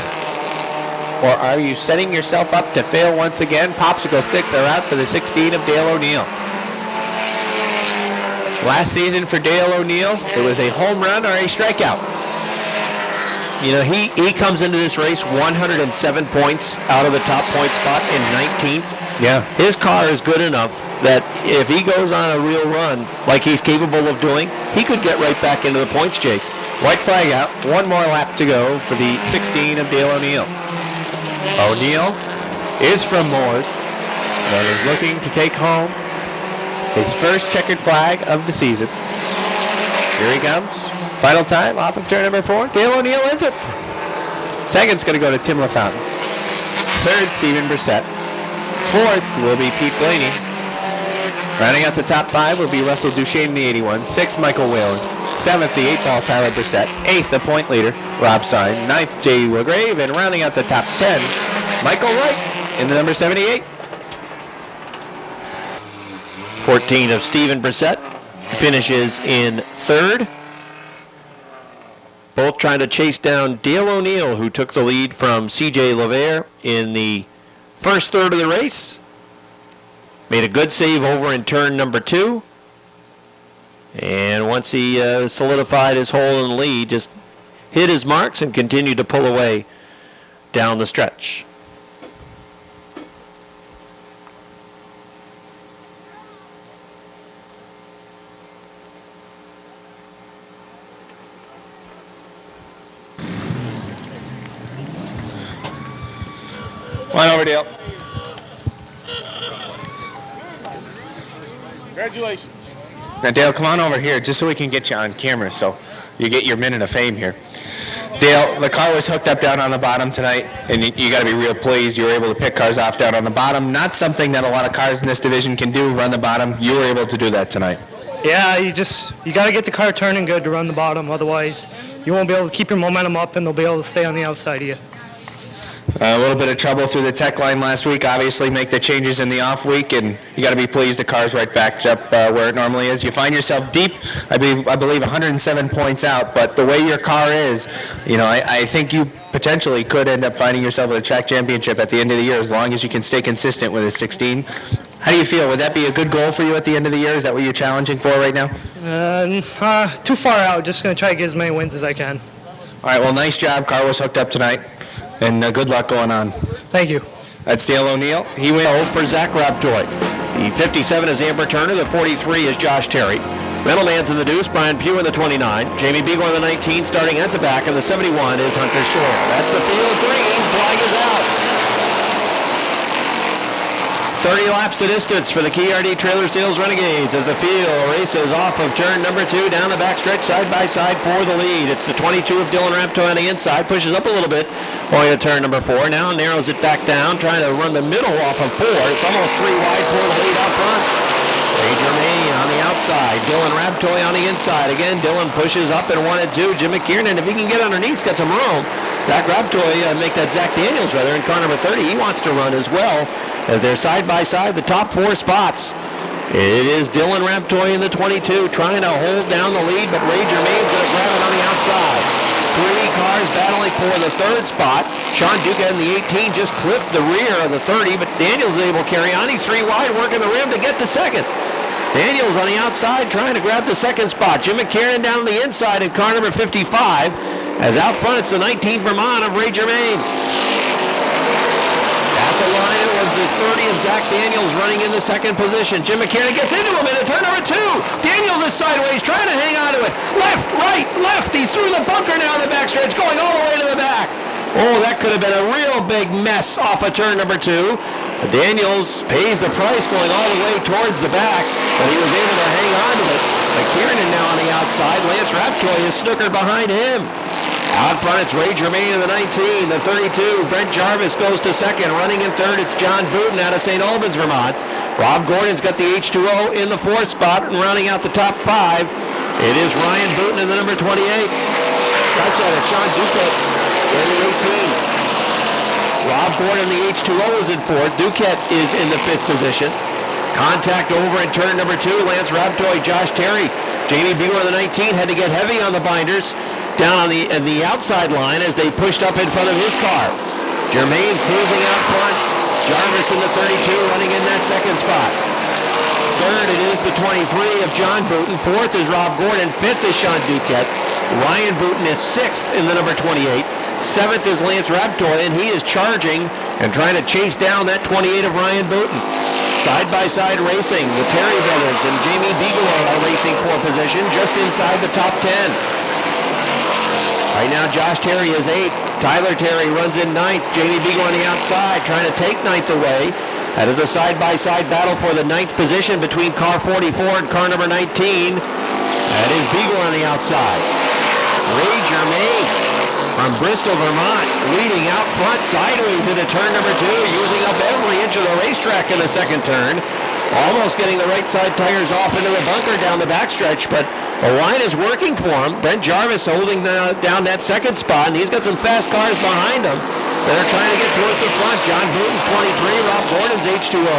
Or are you setting yourself up to fail once again? Popsicle sticks are out for the 16 of Dale O'Neill. Last season for Dale O'Neill, it was a home run or a strikeout. You know, he comes into this race 107 points out of the top point spot in 19th. Yeah. His car is good enough that if he goes on a real run like he's capable of doing, he could get right back into the points chase. White flag out. One more lap to go for the 16 of Dale O'Neill. O'Neill is from Moores and is looking to take home his first checkered flag of the season. Here he comes. Final time off of turn number 4. Dale O'Neill wins it. Second's going to go to Tim LaFountain. Third, Stephen Brissett. Fourth will be Pete Blaney. Rounding out the top 5 will be Russell Duchesne in the 81. Sixth, Michael Whalen. Seventh, the 8-ball Tyler Brissett. Eighth, the point leader, Rob Sine. Ninth, Jay LaGrave. And rounding out the top 10, Michael Wright in the number 78. 14 of Stephen Brissett finishes in third. Both trying to chase down Dale O'Neill, who took the lead from C.J. LeVere in the first third of the race. Made a good save over in turn number 2. And once he solidified his hole in the lead, just hit his marks and continued to pull away down the stretch. Come on over, Dale. Congratulations. Now, Dale, come on over here just so we can get you on camera so you get your minute of fame here. Dale, the car was hooked up down on the bottom tonight, and you got to be real pleased you were able to pick cars off down on the bottom. Not something that a lot of cars in this division can do, run the bottom. You were able to do that tonight. Yeah, you got to get the car turning good to run the bottom. Otherwise, you won't be able to keep your momentum up, and they'll be able to stay on the outside of you. A little bit of trouble through the tech line last week. Obviously, make the changes in the off week, and you got to be pleased the car's right back up where it normally is. You find yourself deep, I believe 107 points out, but the way your car is, you know, I think you potentially could end up finding yourself at a track championship at the end of the year as long as you can stay consistent with a 16. How do you feel? Would that be a good goal for you at the end of the year? Is that what you're challenging for right now? Too far out. Just going to try to get as many wins as I can. All right, well, nice job. Car was hooked up tonight. And good luck going on. Thank you. That's Dale O'Neill. He went 0 for Zach Raptoy. The 57 is Amber Turner. The 43 is Josh Terry. Reynolds in the deuce. Brian Pugh in the 29. Jamie Beagle in the 19 starting at the back. And the 71 is Hunter Shore. That's the field. Green. Flag is out. 30 laps to distance for the KRD Trailer Sales Renegades as the field races off of turn number 2 down the backstretch side by side for the lead. It's the 22 of Dylan Raptoy on the inside, pushes up a little bit going to turn number 4. Now narrows it back down, trying to run the middle off of 4. It's almost 3 wide for the lead out front. Ray Germain on the outside, Dylan Raptoy on the inside. Again, Dylan pushes up and 1 and 2. Jim McKiernan, if he can get underneath, he's got some room. Zach Raptoy, make that Zach Daniels rather, in car number 30. He wants to run as well as they're side by side, the top 4 spots. It is Dylan Raptoy in the 22 trying to hold down the lead, but Ray Germain's going to grab it on the outside. 3 cars battling for the 3rd spot. Sean Duca in the 18 just clipped the rear of the 30, but Daniels is able to carry on. He's 3 wide, working the rim to get to 2nd. Daniels on the outside trying to grab the 2nd spot. Jim McKiernan down on the inside in car number 55. As out front, it's the 19 Vermont of Ray Germain. At the line, it was the 30 of Zach Daniels running in the 2nd position. Jim McKiernan gets into him in turn number 2. Daniels is sideways, trying to hang on to it. Left, right, left. He's through the bunker now in the backstretch, going all the way to the back. Oh, that could have been a real big mess off of turn number 2. Daniels pays the price going all the way towards the back, but he was able to hang on to it. McKiernan now on the outside. Lance Raptoy is snookered behind him. Out front, it's Ray Germain in the 19. The 32, Brent Jarvis goes to 2nd. Running in 3rd, it's John Booten out of St. Albans, Vermont. Rob Gordon's got the H2O in the 4th spot, and rounding out the top 5, it is Ryan Booten in the number 28. Outside, it's Sean Duquette in the 18. Rob Gordon, the H2O, is in 4th. Duquette is in the 5th position. Contact over in turn number 2. Lance Raptoy, Josh Terry Jamie Beagle on the 19 had to get heavy on the binders down on the outside line as they pushed up in front of his car. Germain cruising out front. Jarvis in the 32 running in that second spot. Third, it is the 23 of John Booten. Fourth is Rob Gordon. Fifth is Sean Duquette. Ryan Booten is sixth in the number 28. Seventh is Lance Raptoy, and he is charging and trying to chase down that 28 of Ryan Booten. Side-by-side racing. The Terry brothers and Jamie Bigelow are racing for position just inside the top 10. Right now, Josh Terry is 8th. Tyler Terry runs in 9th. Jamie Bigelow on the outside trying to take 9th away. That is a side-by-side battle for the 9th position between car 44 and car number 19. That is Bigelow on the outside. Ray Germain from Bristol, Vermont, leading out front sideways into turn number 2, using up every inch of the racetrack in the second turn. Almost getting the right side tires off into the bunker down the backstretch, but the line is working for him. Brent Jarvis holding down that second spot, and he's got some fast cars behind him. They're trying to get towards the front. John Booten's 23, Rob Gordon's H2O.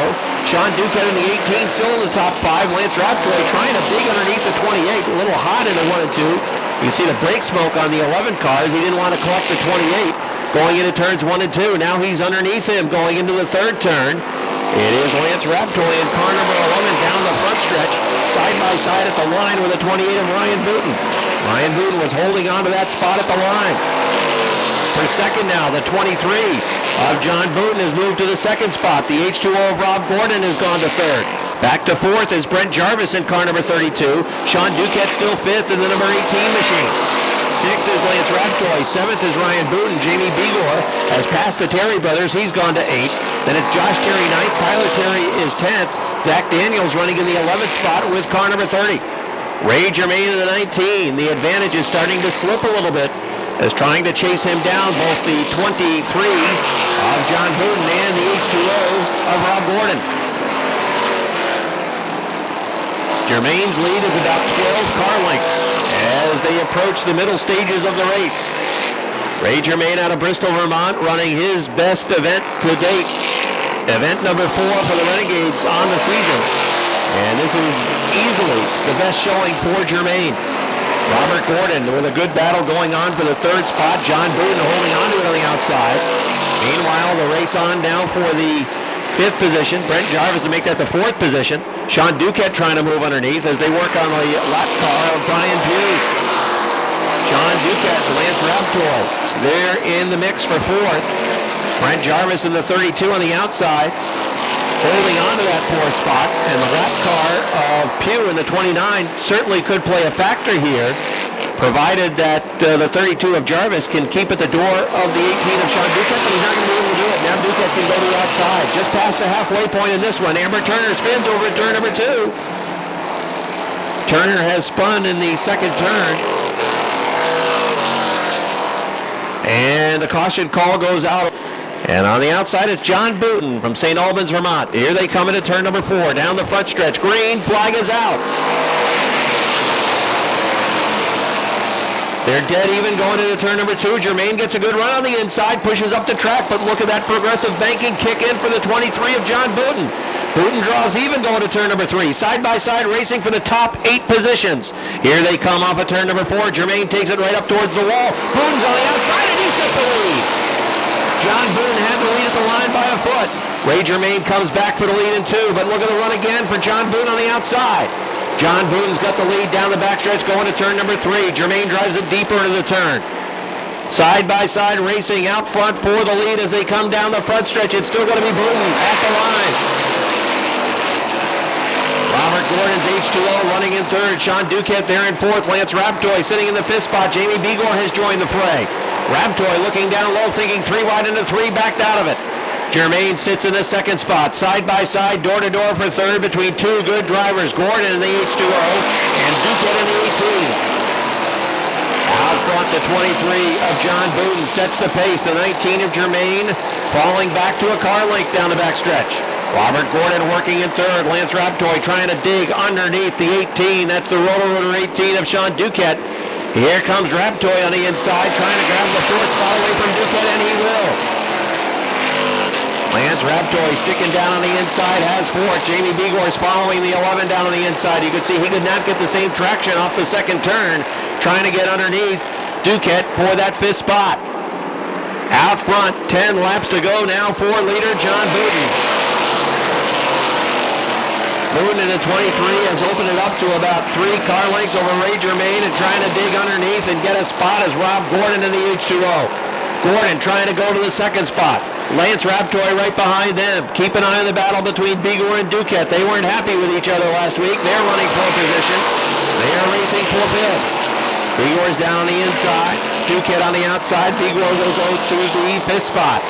Sean Duquette in the 18, still in the top 5. Lance Raptoy trying to dig underneath the 28, a little hot in the 1 and 2. You can see the brake smoke on the 11 cars. He didn't want to collect the 28 going into turns 1 and 2. Now he's underneath him going into the third turn. It is Lance Raptoy in car number 11 down the front stretch, side by side at the line with the 28 of Ryan Booten. Ryan Booten was holding on to that spot at the line. For second now, the 23 of John Booten has moved to the second spot. The H2O of Rob Gordon has gone to third. Back to fourth is Brent Jarvis in car number 32. Sean Duquette still fifth in the number 18 machine. Sixth is Lance Raptoy. Seventh is Ryan Booten. Jamie Bigelow has passed the Terry brothers. He's gone to 8th. Then it's Josh Terry 9th. Tyler Terry is 10th. Zach Daniels running in the 11th spot with car number 30. Ray Germain in the 19. The advantage is starting to slip a little bit as trying to chase him down both the 23 of John Booten and the H2O of Rob Gordon. Germain's lead is about 12 car lengths as they approach the middle stages of the race. Ray Germain out of Bristol, Vermont, running his best event to date. Event number 4 for the Renegades on the season. And this is easily the best showing for Germain. Robert Gordon with a good battle going on for the third spot. John Booten holding on to it on the outside. Meanwhile, the race on now for the 5th position. Brent Jarvis to make that the 4th position. Sean Duquette trying to move underneath as they work on the lap car of Brian Pugh. Sean Duquette, Lance Raptoy, they're in the mix for 4th. Brent Jarvis in the 32 on the outside, holding on to that 4th spot, and the lap car of Pugh in the 29 certainly could play a factor here, provided that the 32 of Jarvis can keep at the door of the 18 of Sean Duquette, but he's not going to be able to do it. Now Duquette can go to the outside, just past the halfway point in this one. Amber Turner spins over at turn number 2. Turner has spun in the second turn. And the caution call goes out. And on the outside, it's John Booten from St. Albans, Vermont. Here they come into turn number 4, down the front stretch. Green flag is out. They're dead even going into turn number 2. Germain gets a good run on the inside, pushes up the track, but look at that progressive banking kick in for the 23 of John Booten. Booten draws even going to turn number 3. Side-by-side racing for the top 8 positions. Here they come off of turn number 4. Germain takes it right up towards the wall. Booten's on the outside, and he's got the lead. John Booten had the lead at the line by a foot. Ray Germain comes back for the lead in 2, but look at the run again for John Booten on the outside. John Booten's got the lead down the backstretch going to turn number 3. Germain drives it deeper into the turn. Side-by-side racing out front for the lead as they come down the front stretch. It's still going to be Booten at the line. Robert Gordon's H2O running in 3rd. Sean Duquette there in 4th. Lance Raptoy sitting in the 5th spot. Jamie Bigelow has joined the fray. Raptoy looking down low, thinking 3 wide into 3, backed out of it. Germain sits in the 2nd spot. Side-by-side, door-to-door for 3rd between 2 good drivers. Gordon in the H2O and Duquette in the 18. Out front, the 23 of John Booten sets the pace. The 19 of Germain falling back to a car length down the backstretch. Robert Gordon working in 3rd. Lance Raptoy trying to dig underneath the 18. That's the Roto-Rooter 18 of Sean Duquette. Here comes Raptoy on the inside, trying to grab the 4th spot away from Duquette, and he will. Lance Raptoy sticking down on the inside, has 4. Jamie Begor's following the 11 down on the inside. You could see he could not get the same traction off the second turn, trying to get underneath Duquette for that 5th spot. Out front, 10 laps to go now for leader John Booten. Booten in the 23 has opened it up to about 3 car lengths over Ray Germain and trying to dig underneath and get a spot as Rob Gordon in the H2O. Gordon trying to go to the second spot. Lance Raptoy right behind them. Keep an eye on the battle between Begor and Duquette. They weren't happy with each other last week. They're running for position. They are racing for 5th. Begor's down on the inside. Duquette on the outside. Begor will go to the 5th spot.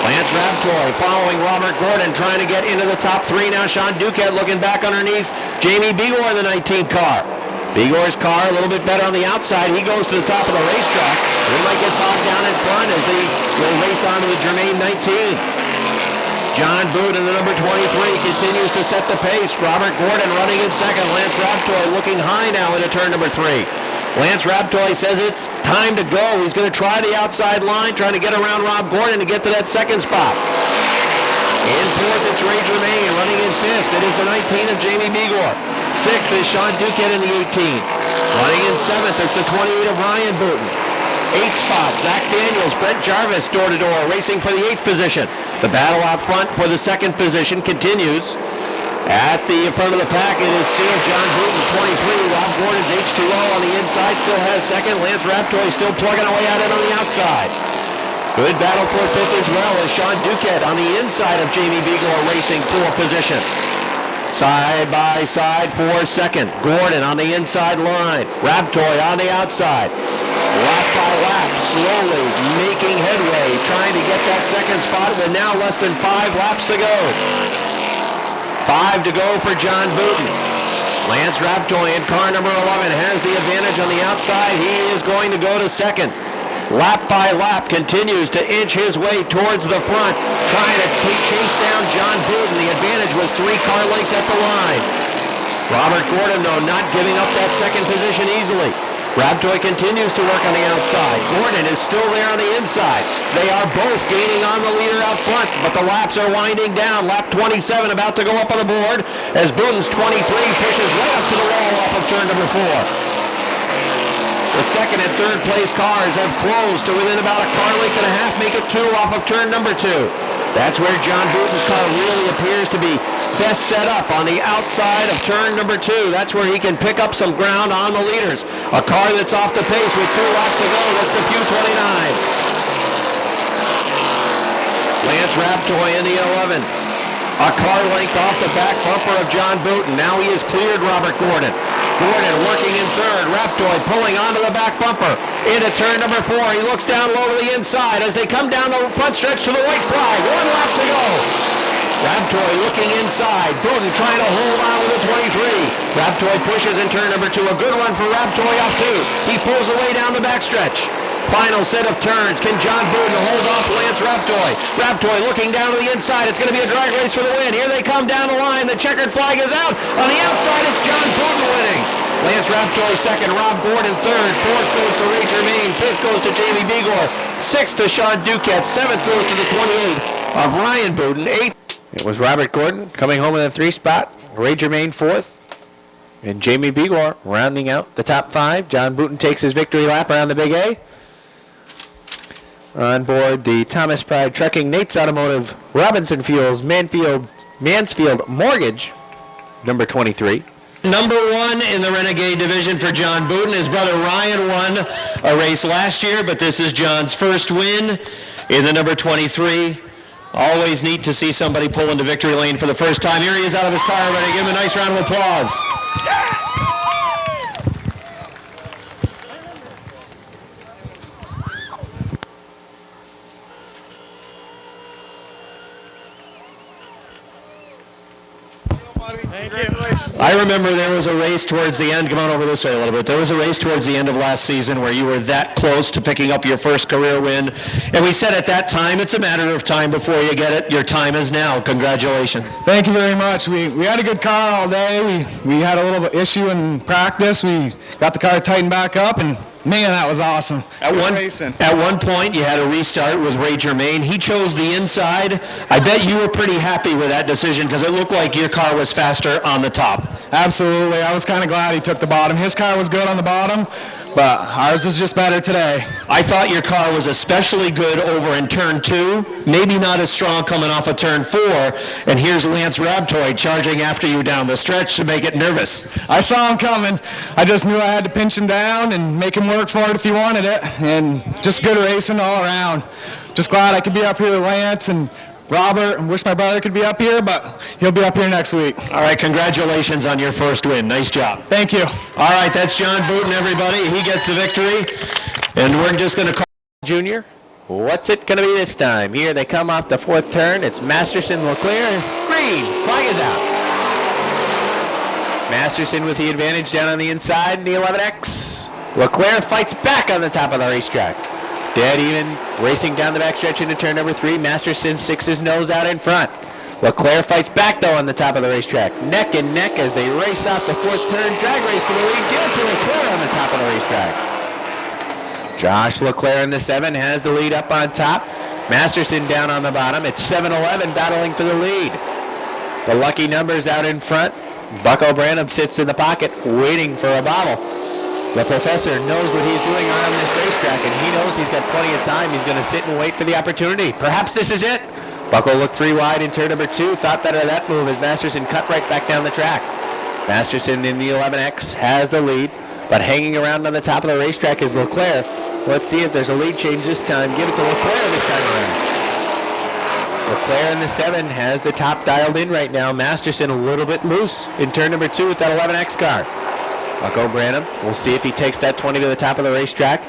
Lance Raptoy following Robert Gordon, trying to get into the top 3 now. Sean Duquette looking back underneath Jamie Begor in the 19 car. Begor's car a little bit better on the outside. He goes to the top of the racetrack. He might get bogged down in front as they will race on to the Germain 19. John Booten, the number 23, continues to set the pace. Robert Gordon running in second. Lance Raptoy looking high now into turn number 3. Lance Raptoy says it's time to go. He's going to try the outside line, trying to get around Rob Gordon to get to that second spot. In 4th, it's Ray Germain. Running in 5th, it is the 19 of Jamie Begor. 6th is Sean Duquette in the 18. Running in 7th, it's the 28 of Ryan Booten. 8th spot, Zach Daniels, Brent Jarvis, door-to-door, racing for the 8th position. The battle out front for the 2nd position continues. At the front of the pack, it is still John Booten's 23. Rob Gordon's H2O on the inside still has 2nd. Lance Raptoy still plugging away at it on the outside. Good battle for 5th as well as Sean Duquette on the inside of Jamie Begor racing for position. Side by side for 2nd. Gordon on the inside line. Raptoy on the outside. Lap by lap, slowly making headway, trying to get that 2nd spot with now less than 5 laps to go. 5 to go for John Booten. Lance Raptoy in car number 11 has the advantage on the outside. He is going to go to 2nd. Lap by lap continues to inch his way towards the front, trying to chase down John Booten. The advantage was 3 car lengths at the line. Robert Gordon, though, not giving up that 2nd position easily. Raptoy continues to work on the outside. Gordon is still there on the inside. They are both gaining on the leader out front, but the laps are winding down. Lap 27 about to go up on the board as Booten's 23 pushes right up to the wall off of turn number 4. The 2nd and 3rd place cars have closed to within about a car length and a half, make it 2 off of turn number 2. That's where John Booten's car really appears to be best set up, on the outside of turn number 2. That's where he can pick up some ground on the leaders. A car that's off the pace with 2 laps to go. That's the Q29. Lance Raptoy in the 11. A car length off the back bumper of John Booten. Now he has cleared Robert Gordon. Gordon working in 3rd. Raptoy pulling onto the back bumper. Into turn number 4. He looks down low to the inside as they come down the front stretch to the white flag. 1 lap to go. Raptoy looking inside. Booten trying to hold on with a 23. Raptoy pushes in turn number 2. A good run for Raptoy off 2. He pulls away down the backstretch. Final set of turns. Can John Booten hold off Lance Raptoy? Raptoy looking down to the inside. It's going to be a drag race for the win. Here they come down the line. The checkered flag is out. On the outside, it's John Booten winning. Lance Raptoy 2nd. Rob Gordon 3rd. 4th goes to Ray Germain. 5th goes to Jamie Begor. 6th to Sean Duquette. 7th goes to the 28 of Ryan Booten. 8th. It was Robert Gordon coming home in the 3 spot. Ray Germain 4th. And Jamie Begor rounding out the top 5. John Booten takes his victory lap around the Big A. On board the Thomas Pride Trucking, Nate's Automotive, Robinson Fuels, Mansfield Mortgage, number 23. Number 1 in the Renegade division for John Booten. His brother Ryan won a race last year, but this is John's first win in the number 23. Always neat to see somebody pull into victory lane for the first time. Here he is out of his car. Everybody give him a nice round of applause. I remember there was a race towards the end. Come on over this way a little bit. There was a race towards the end of last season where you were that close to picking up your first career win. And we said at that time, it's a matter of time before you get it. Your time is now. Congratulations. Thank you very much. We had a good car all day. We had a little issue in practice. We got the car tightened back up, and Man, that was awesome. At one point, you had a restart with Ray Germain. He chose the inside. I bet you were pretty happy with that decision because it looked like your car was faster on the top. Absolutely. I was kind of glad he took the bottom. His car was good on the bottom, but ours was just better today. I thought your car was especially good over in turn 2, maybe not as strong coming off of turn 4, and here's Lance Rabtoy charging after you down the stretch to make it nervous. I saw him coming. I just knew I had to pinch him down and make him work for it if he wanted it, and just good racing all around. Just glad I could be up here with Lance and Robert, and wish my brother could be up here, but he'll be up here next week. All right, congratulations on your first win. Nice job. Thank you. All right, that's John Booten, everybody. He gets the victory, and we're just going to call Junior. What's it going to be this time? Here they come off the 4th turn. It's Masterson, Leclerc, green. Flag is out. Masterson with the advantage down on the inside in the 11X. Leclerc fights back on the top of the racetrack. Dead even, racing down the backstretch into turn number 3. Masterson sticks his nose out in front. Leclerc fights back though on the top of the racetrack. Neck and neck as they race off the 4th turn. Drag race for the lead. Give it to Leclerc on the top of the racetrack. Josh Leclerc in the 7 has the lead up on top. Masterson down on the bottom. It's 7-11 battling for the lead. The lucky numbers out in front. Bucko Branham sits in the pocket waiting for a bottle. The professor knows what he's doing on this racetrack, and he knows he's got plenty of time. He's going to sit and wait for the opportunity. Perhaps this is it. Bucko looked 3 wide in turn number 2. Thought better of that move as Masterson cut right back down the track. Masterson in the 11X has the lead, but hanging around on the top of the racetrack is Leclerc. Let's see if there's a lead change this time. Give it to Leclerc this time around. Leclerc in the 7 has the top dialed in right now. Masterson a little bit loose in turn number 2 with that 11X car. Bucko Branham, we'll see if he takes that 20 to the top of the racetrack.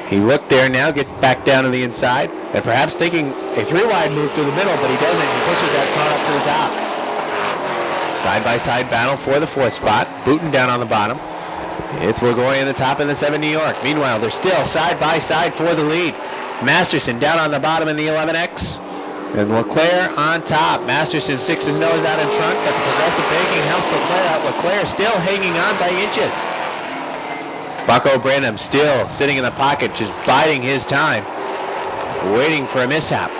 He looked there now, gets back down to the inside, and perhaps thinking a 3-wide move through the middle, but he doesn't. He pushes that car up to the top. Side-by-side battle for the 4th spot. Booten down on the bottom. It's Lagoy in the top in the 7 New York. Meanwhile, they're still side-by-side for the lead. Masterson down on the bottom in the 11X. And Leclerc on top. Masterson sticks his nose out in front, but the progressive braking helps Leclerc out. Leclerc still hanging on by inches. Bucko Branham still sitting in the pocket, just biding his time, waiting for a mishap.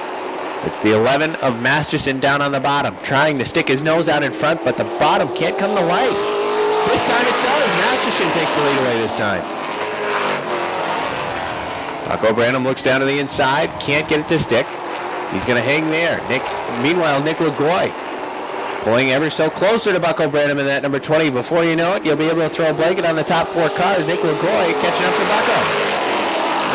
It's the 11 of Masterson down on the bottom, trying to stick his nose out in front, but the bottom can't come to life. This time it does. Masterson takes the lead away this time. Bucko Branham looks down to the inside, can't get it to stick. He's going to hang there. Meanwhile, Nick Lagoy pulling ever so closer to Bucko Branham in that number 20. Before you know it, you'll be able to throw a blanket on the top 4 cars. Nick Lagoy catching up to Bucko.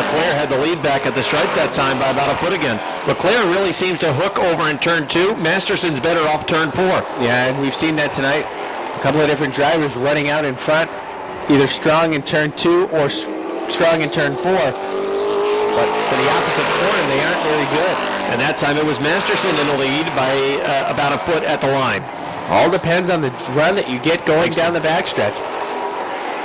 Leclerc had the lead back at the stripe that time by about a foot again. Leclerc really seems to hook over in turn 2. Masterson's better off turn 4. Yeah, and we've seen that tonight. A couple of different drivers running out in front, either strong in turn 2 or strong in turn 4. But for the opposite corner, they aren't very good. And that time it was Masterson in the lead by about a foot at the line. All depends on the run that you get going down the backstretch.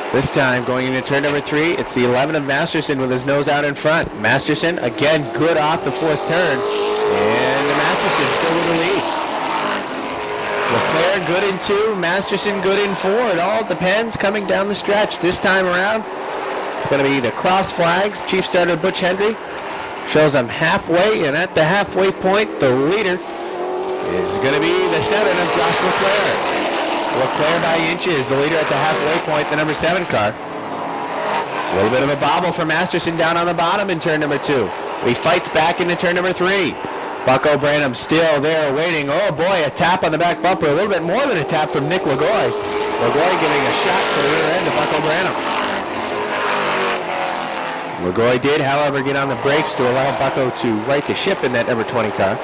This time, going into turn number 3, it's the 11 of Masterson with his nose out in front. Masterson, again, good off the 4th turn. And Masterson still with the lead. Leclerc good in 2, Masterson good in 4. It all depends coming down the stretch. This time around, it's going to be the cross flags. Chief starter Butch Hendry shows them halfway, and at the halfway point, the leader is going to be the 7 of Josh Leclerc. Leclerc by inches, the leader at the halfway point, the number 7 car. A little bit of a bobble for Masterson down on the bottom in turn number 2. He fights back into turn number 3. Bucko Branham still there waiting. Oh boy, a tap on the back bumper. A little bit more than a tap from Nick Lagoy. Lagoy giving a shot to the rear end of Bucko Branham. Lagoy did, however, get on the brakes to allow Bucko to right the ship in that number 20 car.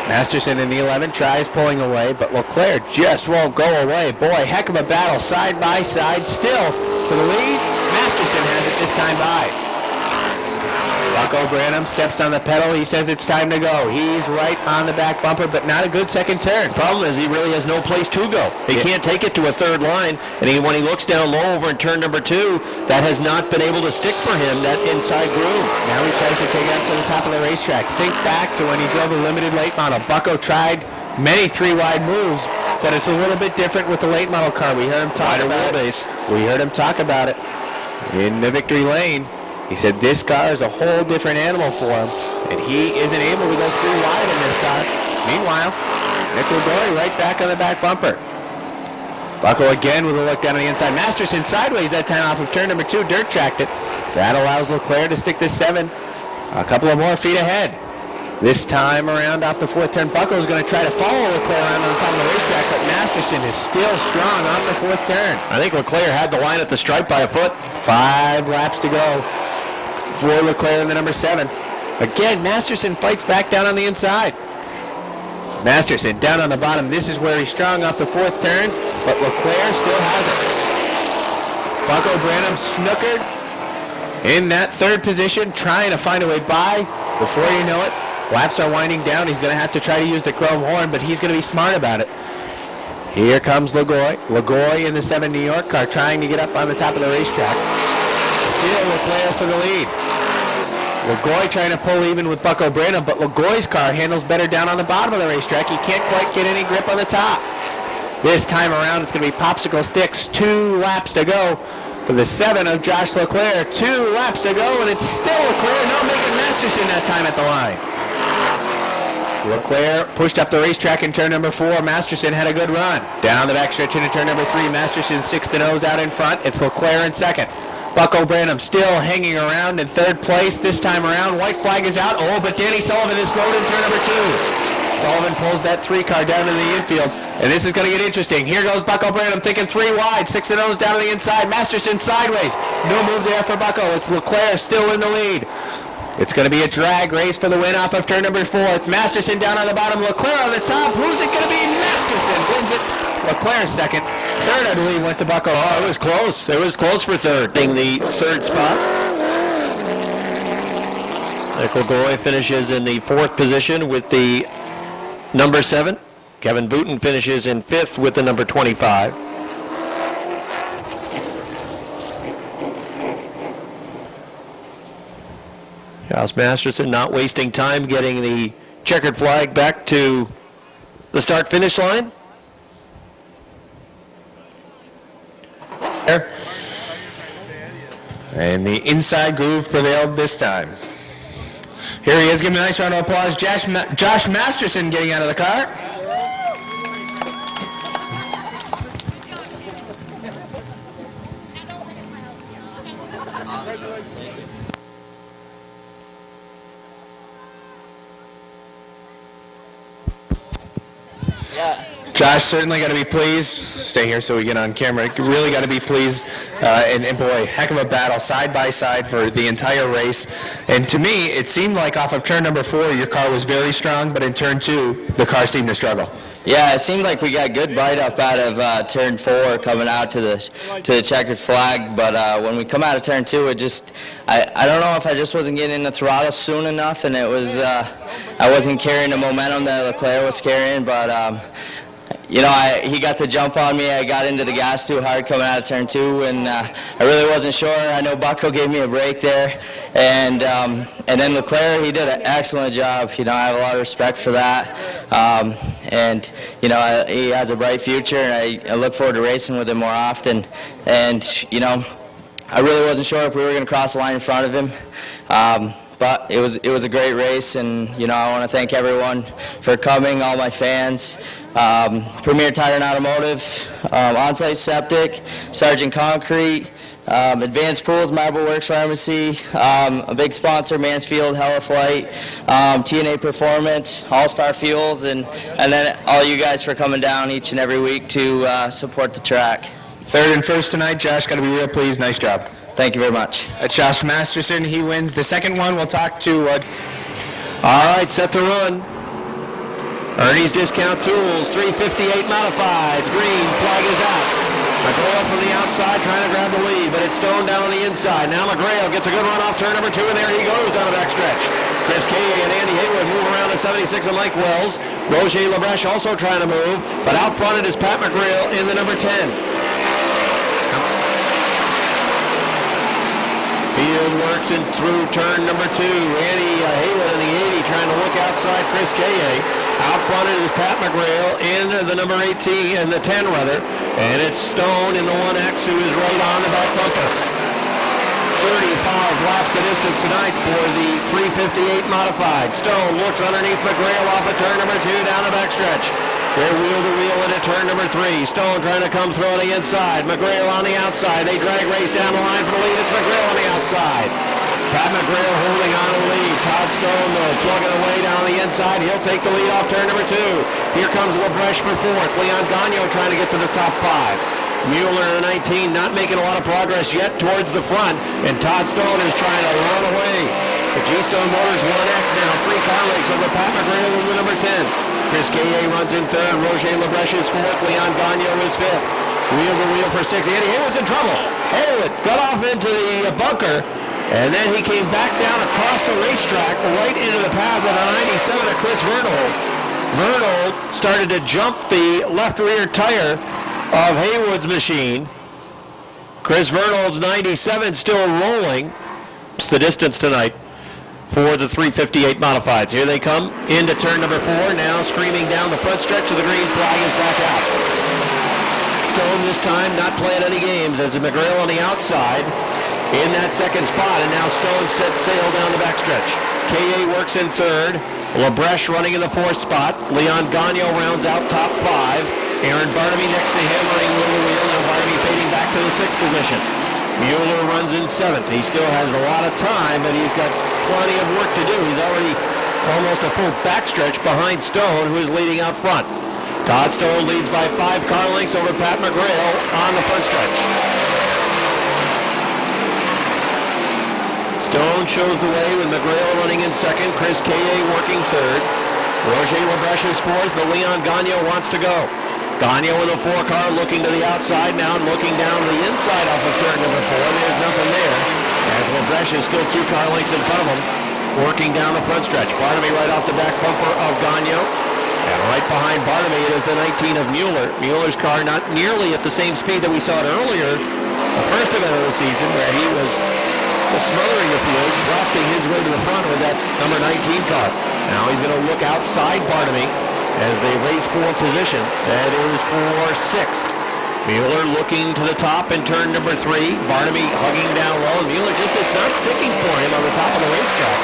Masterson in the 11 tries pulling away, but Leclerc just won't go away. Boy, heck of a battle, side by side, still for the lead. Masterson has it this time by. Bucko Branham steps on the pedal. He says it's time to go. He's right on the back bumper, but not a good second turn. Problem is he really has no place to go. He can't take it to a third line, and when he looks down low over in turn number 2, that has not been able to stick for him, that inside groove. Now he tries to take it up to the top of the racetrack. Think back to when he drove a limited late model. Bucko tried many 3-wide moves, but it's a little bit different with the late model car. We heard him talk about it. We heard him talk about it. in the victory lane. He said this car is a whole different animal for him, and he isn't able to go through wide in this car. Meanwhile, Nick Lagori right back on the back bumper. Bucko again with a look down on the inside. Masterson sideways that time off of turn number 2, dirt tracked it. That allows Leclerc to stick to 7, a couple of more feet ahead. This time around off the 4th turn, Bucko's going to try to follow Leclerc around on the top of the racetrack, but Masterson is still strong off the 4th turn. I think Leclerc had the line at the stripe by a foot. 5 laps to go for Leclerc in the number 7. Again, Masterson fights back down on the inside. Masterson down on the bottom. This is where he's strong off the 4th turn, but Leclerc still has it. Bucko Branham snookered in that 3rd position, trying to find a way by. Before you know it, laps are winding down. He's going to have to try to use the chrome horn, but he's going to be smart about it. Here comes Lagoi. Lagoi in the 7 New York car trying to get up on the top of the racetrack. Still Leclerc for the lead. Lagoi trying to pull even with Bucko Branham, but Lagoi's car handles better down on the bottom of the racetrack. He can't quite get any grip on the top. This time around, it's going to be popsicle sticks. 2 laps to go for the 7 of Josh Leclerc. 2 laps to go, and it's still Leclerc. No making Masterson that time at the line. Leclerc pushed up the racetrack in turn number 4. Masterson had a good run. Down the backstretch into turn number 3. Masterson sticks the nose out in front. It's Leclerc in 2nd. Bucko Branham still hanging around in 3rd place this time around. White flag is out. Oh, but Danny Sullivan is slowed in turn number 2. Sullivan pulls that 3 car down to the infield. And this is going to get interesting. Here goes Bucko Branham thinking 3 wide. 6 the nose down to the inside. Masterson sideways. No move there for Bucko. It's Leclerc still in the lead. It's going to be a drag race for the win off of turn number 4. It's Masterson down on the bottom. Leclerc on the top. Who's it going to be? Masterson wins it. Leclerc 2nd. 3rd, I believe, went to Bucko. Oh, it was close. It was close for 3rd. In the 3rd spot. Nick Lagoi finishes in the 4th position with the number 7. Kevin Booten finishes in 5th with the number 25. Josh Masterson not wasting time getting the checkered flag back to the start-finish line. And the inside groove prevailed this time. Here he is, giving a nice round of applause. Josh Masterson getting out of the car. Josh certainly got to be pleased. Stay here so we get on camera. Really got to be pleased. And boy, heck of a battle side by side for the entire race. And to me, it seemed like off of turn number 4, your car was very strong, but in turn 2, the car seemed to struggle. Yeah, it seemed like we got good bite up out of turn 4 coming out to the checkered flag, but when we come out of turn 2, it just I don't know if I just wasn't getting in the throttle soon enough, and it was I wasn't carrying the momentum that Leclerc was carrying, but you know, he got the jump on me. I got into the gas too hard coming out of turn 2, and I really wasn't sure. I know Bucko gave me a break there, and then Leclerc, he did an excellent job. You know, I have a lot of respect for that, and you know, he has a bright future, and I look forward to racing with him more often. And you know, I really wasn't sure if we were going to cross the line in front of him. But it was a great race, and you know, I want to thank everyone for coming, all my fans, Premier Tire and Automotive, Onsite Septic, Sargent Concrete, Advanced Pools, Marble Works Pharmacy, a big sponsor, Mansfield, Hella Flight, TNA Performance, All-Star Fuels, and then all you guys for coming down each and every week to support the track. 3rd and 1st tonight. Josh, got to be real pleased. Nice job. Thank you very much. That's Josh Masterson. He wins the 2nd one. We'll talk to... All right, set to run. Ernie's Discount Tools, 358 modifieds. Green, flag is out. McGrail from the outside trying to grab the lead, but it's Stone down on the inside. Now McGrail gets a good run off turn number 2, and there he goes down the backstretch. Chris Kaye and Andy Haywood move around to 76 and Mike Wells. Roger Labreche also trying to move, but out front it is Pat McGrail in the number 10. Field works in through turn number 2. Andy Haywood in the 80 trying to look outside Chris Kaye. Out front it is Pat McGrail in the number 18, and the 10 rather. And it's Stone in the 1X who is right on the back bumper. 35 laps the distance tonight for the 358 modified. Stone looks underneath McGrail off of turn number 2 down the backstretch. They're wheel to wheel into turn number 3. Stone trying to come through on the inside. McGrail on the outside. They drag race down the line for the lead. It's McGrail on the outside. Pat McGrail holding on to the lead. Todd Stone, though, plugging away down the inside. He'll take the lead off turn number 2. Here comes LaBreche for 4th. Leon Gagnon trying to get to the top 5. Mueller in the 19 not making a lot of progress yet towards the front, and Todd Stone is trying to run away. The G-Stone Motors 1X now, 3 car lengths over Pat McGrail with the number 10. Chris K.A. runs in 3rd, Roger LaBreche is 4th, Leon Gagnon is 5th. Wheel to wheel for 6th. Andy Haywood's in trouble. Haywood got off into the bunker, and then he came back down across the racetrack right into the path of the 97 of Chris Vernold. Vernold started to jump the left rear tire of Haywood's machine. Chris Vernold's 97 still rolling. It's the distance tonight for the 358 modifieds. Here they come into turn number 4, now screaming down the front stretch of the green. Flag is back out. Stone this time not playing any games as McGrail on the outside in that 2nd spot, and now Stone sets sail down the backstretch. K.A. works in 3rd. LaBreche running in the 4th spot. Leon Gagnon rounds out top 5. Aaron Barnaby next to him running wheel to wheel. Now Barnaby fading back to the 6th position. Mueller runs in 7th. He still has a lot of time, but he's got plenty of work to do. He's already almost a full backstretch behind Stone, who is leading out front. Todd Stone leads by 5 car lengths over Pat McGrail on the front stretch. Stone shows the way with McGrail running in 2nd. Chris K.A. working 3rd. Roger LaBreche is 4th, but Leon Gagnon wants to go. Gagnon with a 4 car looking to the outside now and looking down the inside off of turn number 4. There's nothing there as LaBreche is still 2 car lengths in front of him, working down the front stretch. Barnaby right off the back bumper of Gagnon. And right behind Barnaby it is the 19 of Mueller. Mueller's car not nearly at the same speed that we saw it earlier, the first event of the season, where he was smothering the field, blasting his way to the front with that number 19 car. Now he's going to look outside Barnaby as they race for position. That is for 6th. Mueller looking to the top in turn number 3. Barnaby hugging down low. And Mueller it's not sticking for him on the top of the racetrack.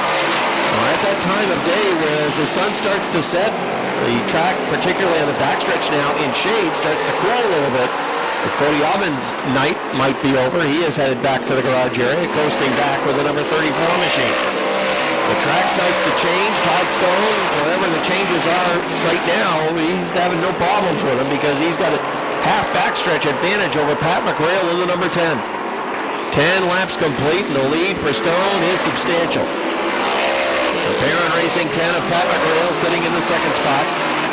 Now at that time of day where the sun starts to set, the track, particularly on the backstretch now in shade, starts to cool a little bit. As Cody Aubin's night might be over, he is headed back to the garage area, coasting back with the number 34 machine. The track starts to change. Todd Stone, whatever the changes are right now, he's having no problems with him because he's got a half backstretch advantage over Pat McGrail in the number 10. 10 laps complete, and the lead for Stone is substantial. The Perrin Racing 10 of Pat McGrail sitting in the 2nd spot.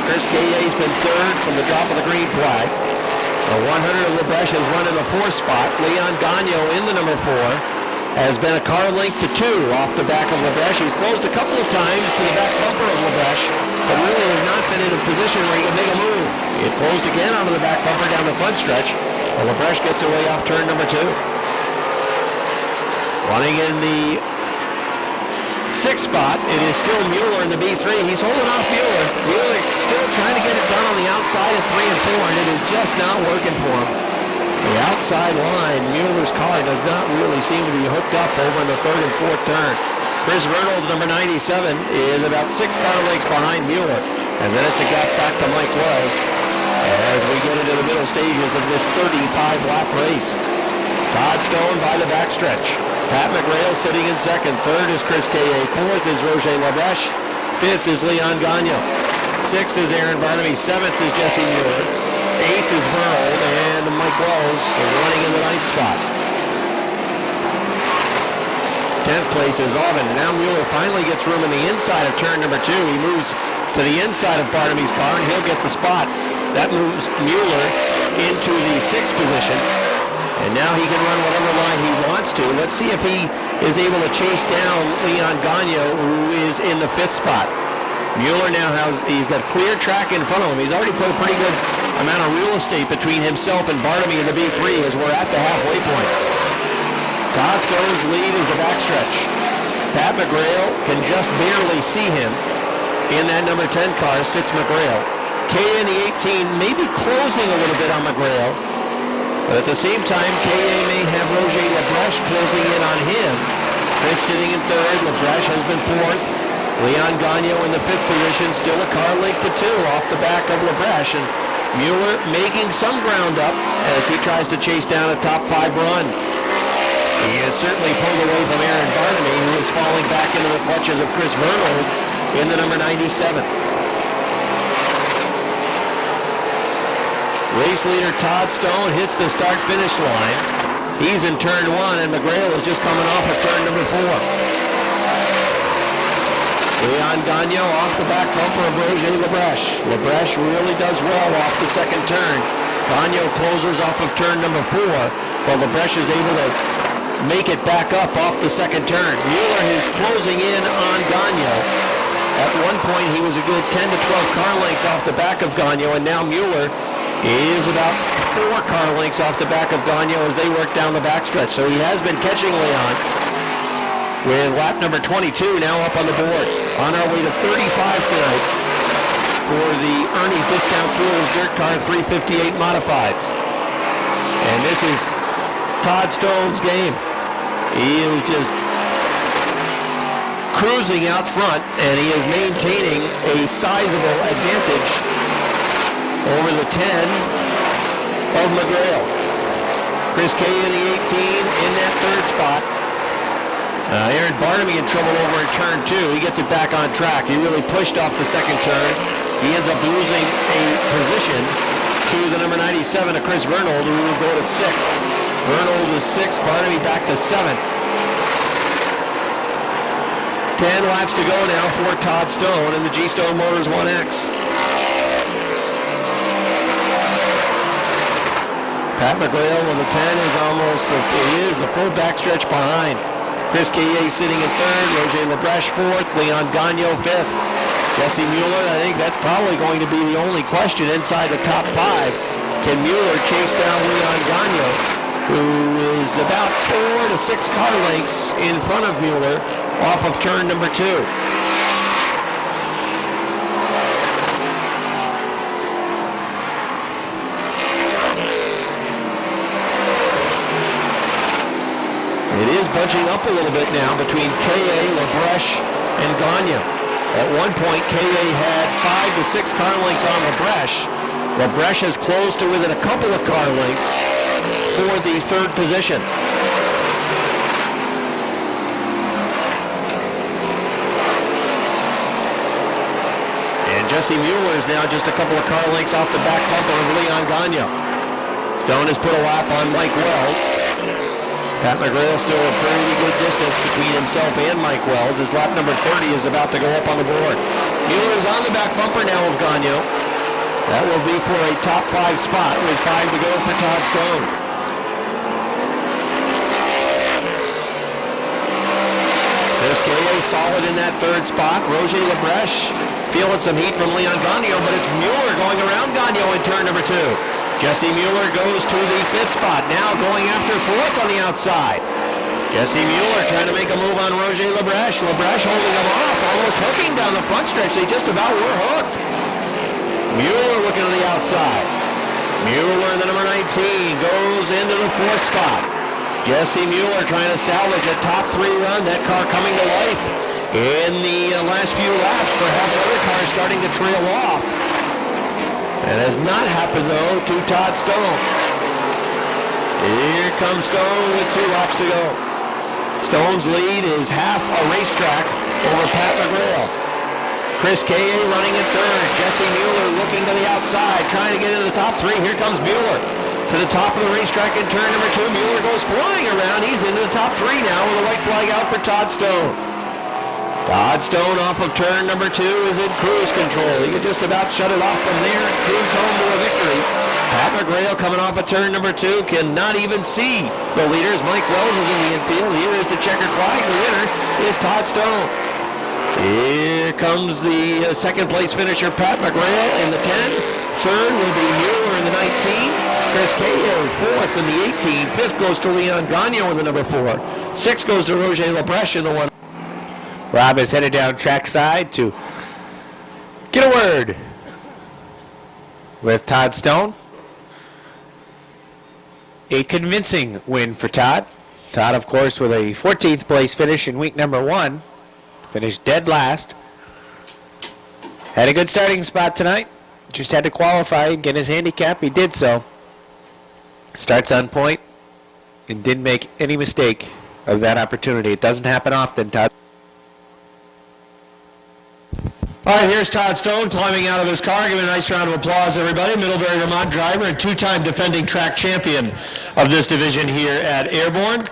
Chris K.A.'s been 3rd from the drop of the green flag. The 100 of LaBreche has run in the 4th spot. Leon Gagnon in the number 4 has been a car length to 2 off the back of LaBreche. He's closed a couple of times to the back bumper of LaBreche, but really has not been in a position where he can make a move. It closed again onto the back bumper down the front stretch, and LaBreche gets away off turn number 2. Running in the 6th spot, it is still Mueller in the B3. He's holding off Mueller. Mueller still trying to get it done on the outside of 3 and 4, and it is just not working for him. The outside line, Mueller's car does not really seem to be hooked up over in the 3rd and 4th turn. Chris Vernold's number 97 is about 6 car lengths behind Mueller, and then it's a gap back to Mike Wells as we get into the middle stages of this 35-lap race. Todd Stone by the backstretch. Pat McGrail sitting in 2nd. 3rd is Chris K.A. 4th is Roger LaBreche. 5th is Leon Gagnon. 6th is Aaron Barnaby. 7th is Jesse Mueller. 8th is Vernold, and Mike Wells running in the 9th spot. 10th place is Aubin. Now Mueller finally gets room in the inside of turn number 2. He moves to the inside of Barnaby's car, and he'll get the spot. That moves Mueller into the 6th position. And now he can run whatever line he wants to. Let's see if he is able to chase down Leon Gagnon, who is in the 5th spot. Mueller now he's got clear track in front of him. He's already put a pretty good amount of real estate between himself and Barnaby in the B3 as we're at the halfway point. Todd Stone's lead is the backstretch. Pat McGrail can just barely see him. In that number 10 car sits McGrail. K in the 18 maybe closing a little bit on McGrail. But at the same time, KA may have Roger Lebreche closing in on him. Chris sitting in third. Lebreche has been fourth. Leon Gagnon in the fifth position. Still a car length to two off the back of Lebreche. And Mueller making some ground up as he tries to chase down a top five run. He has certainly pulled away from Aaron Barnamy, who is falling back into the clutches of Chris Vernold in the number 97. Race leader Todd Stone hits the start-finish line. He's in turn one, and McGrail is just coming off of turn number four. Leon Gagnon off the back bumper of Roger Lebreche. Lebreche really does well off the second turn. Gagnon closes off of turn number four, but Lebreche is able to make it back up off the second turn. Mueller is closing in on Gagnon. At one point, he was a good 10 to 12 car lengths off the back of Gagnon, and now Mueller is about 4 car lengths off the back of Gagnon as they work down the backstretch. So he has been catching Leon with lap number 22 now up on the board. On our way to 35 tonight for the Ernie's Discount Tools Dirt Car 358 Modifieds. And this is Todd Stone's game. He is just cruising out front, and he is maintaining a sizable advantage over the 10 of McGrail. Chris Kay in the 18 in that third spot. Aaron Barnamy in trouble over in turn two. He gets it back on track. He really pushed off the second turn. He ends up losing a position to the number 97 of Chris Vernold, who will go to 6th. Vernold is 6th, Barnamy back to 7th. 10 laps to go now for Todd Stone and the G-Stone Motors 1X. Pat McGrail on the 10 is almost, he is a full backstretch behind. Chris K.A. sitting in third, Roger Lebreche fourth, Leon Gagnon fifth. Jesse Mueller, I think that's probably going to be the only question inside the top 5. Can Mueller chase down Leon Gagnon, who is about 4 to 6 car lengths in front of Mueller off of turn number 2. It is bunching up a little bit now between K.A., Lebreche, and Gagnon. At one point, K.A. had 5 to 6 car lengths on Lebreche. Lebreche has closed to within a couple of car lengths for the third position. And Jesse Mueller is now just a couple of car lengths off the back bumper of Leon Gagnon. Stone has put a lap on Mike Wells. Pat McGrail still a pretty good distance between himself and Mike Wells as lap number 30 is about to go up on the board. Mueller is on the back bumper now of Gagnon. That will be for a top 5 spot with 5 to go for Todd Stone. Chris K.A. solid in that third spot. Roger Lebreche feeling some heat from Leon Gagnon, but it's Mueller going around Gagnon in turn number 2. Jesse Mueller goes to the 5th spot, now going after 4th on the outside. Jesse Mueller trying to make a move on Roger Lebreche. Lebreche holding him off, almost hooking down the front stretch. They just about were hooked. Mueller looking to the outside. Mueller, the number 19, goes into the 4th spot. Jesse Mueller trying to salvage a top 3 run. That car coming to life in the last few laps. Perhaps other cars starting to trail off. It has not happened, though, to Todd Stone. Here comes Stone with 2 laps to go. Stone's lead is half a racetrack over Pat McGrail. Chris K.A. running in third. Jesse Mueller looking to the outside, trying to get into the top 3. Here comes Mueller to the top of the racetrack in turn number 2. Mueller goes flying around. He's into the top 3 now with a white flag out for Todd Stone. Todd Stone off of turn number 2 is in cruise control. He could just about shut it off from there and cruise home to a victory. Pat McGrail coming off of turn number 2 cannot even see the leaders. Mike Wells is in the infield. Here is the checkered flag. The winner is Todd Stone. Here comes the second place finisher, Pat McGrail in the 10. Third will be Mueller in the 19. Chris K.A. 4th in the 18. 5th goes to Leon Gagnon in the number 4. 6th goes to Roger Lebreche in the 1. Rob is headed down trackside to get a word with Todd Stone. a convincing win for Todd. Todd, of course, with a 14th place finish in week number 1. Finished dead last. Had a good starting spot tonight. Just had to qualify and get his handicap. He did so. Starts on point and didn't make any mistake of that opportunity. It doesn't happen often, Todd. All right, here's Todd Stone climbing out of his car. Give him a nice round of applause, everybody. Middlebury, Vermont driver and two-time defending track champion of this division here at Airborne.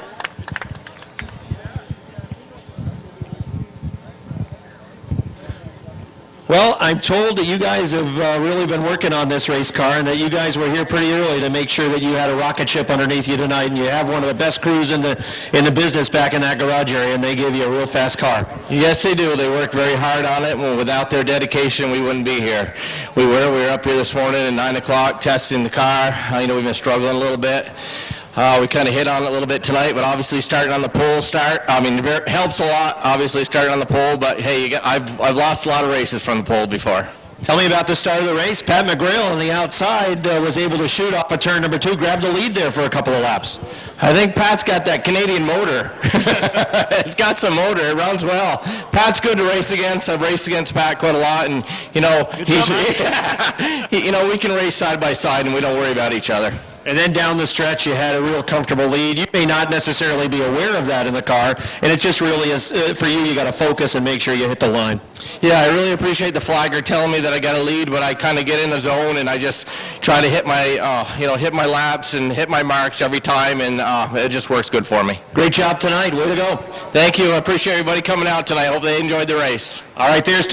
Well, I'm told that you guys have really been working on this race car and that you guys were here pretty early to make sure that you had a rocket ship underneath you tonight, and you have one of the best crews in the business back in that garage area, and they gave you a real fast car. Yes, they do. They worked very hard on it. Well, without their dedication, we wouldn't be here. We were up here this morning at 9 o'clock testing the car. We've been struggling a little bit. We kind of hit on it a little bit tonight, but obviously starting on the pole it helps a lot, obviously starting on the pole, but hey, I've lost a lot of races from the pole before. Tell me about the start of the race. Pat McGrail on the outside was able to shoot off of turn number 2, grabbed the lead there for a couple of laps. I think Pat's got that Canadian motor. It's got some motor. It runs well. Pat's good to race against. I've raced against Pat quite a lot, and we can race side by side, and we don't worry about each other. And then down the stretch, you had a real comfortable lead. You may not necessarily be aware of that in the car, and it just really is, for you got to focus and make sure you hit the line. Yeah, I really appreciate the flagger telling me that I got a lead, but I kind of get in the zone, and I just try to hit my laps and hit my marks every time, and it just works good for me. Great job tonight. Way to go. Thank you. I appreciate everybody coming out tonight. I hope they enjoyed the race. All right, there's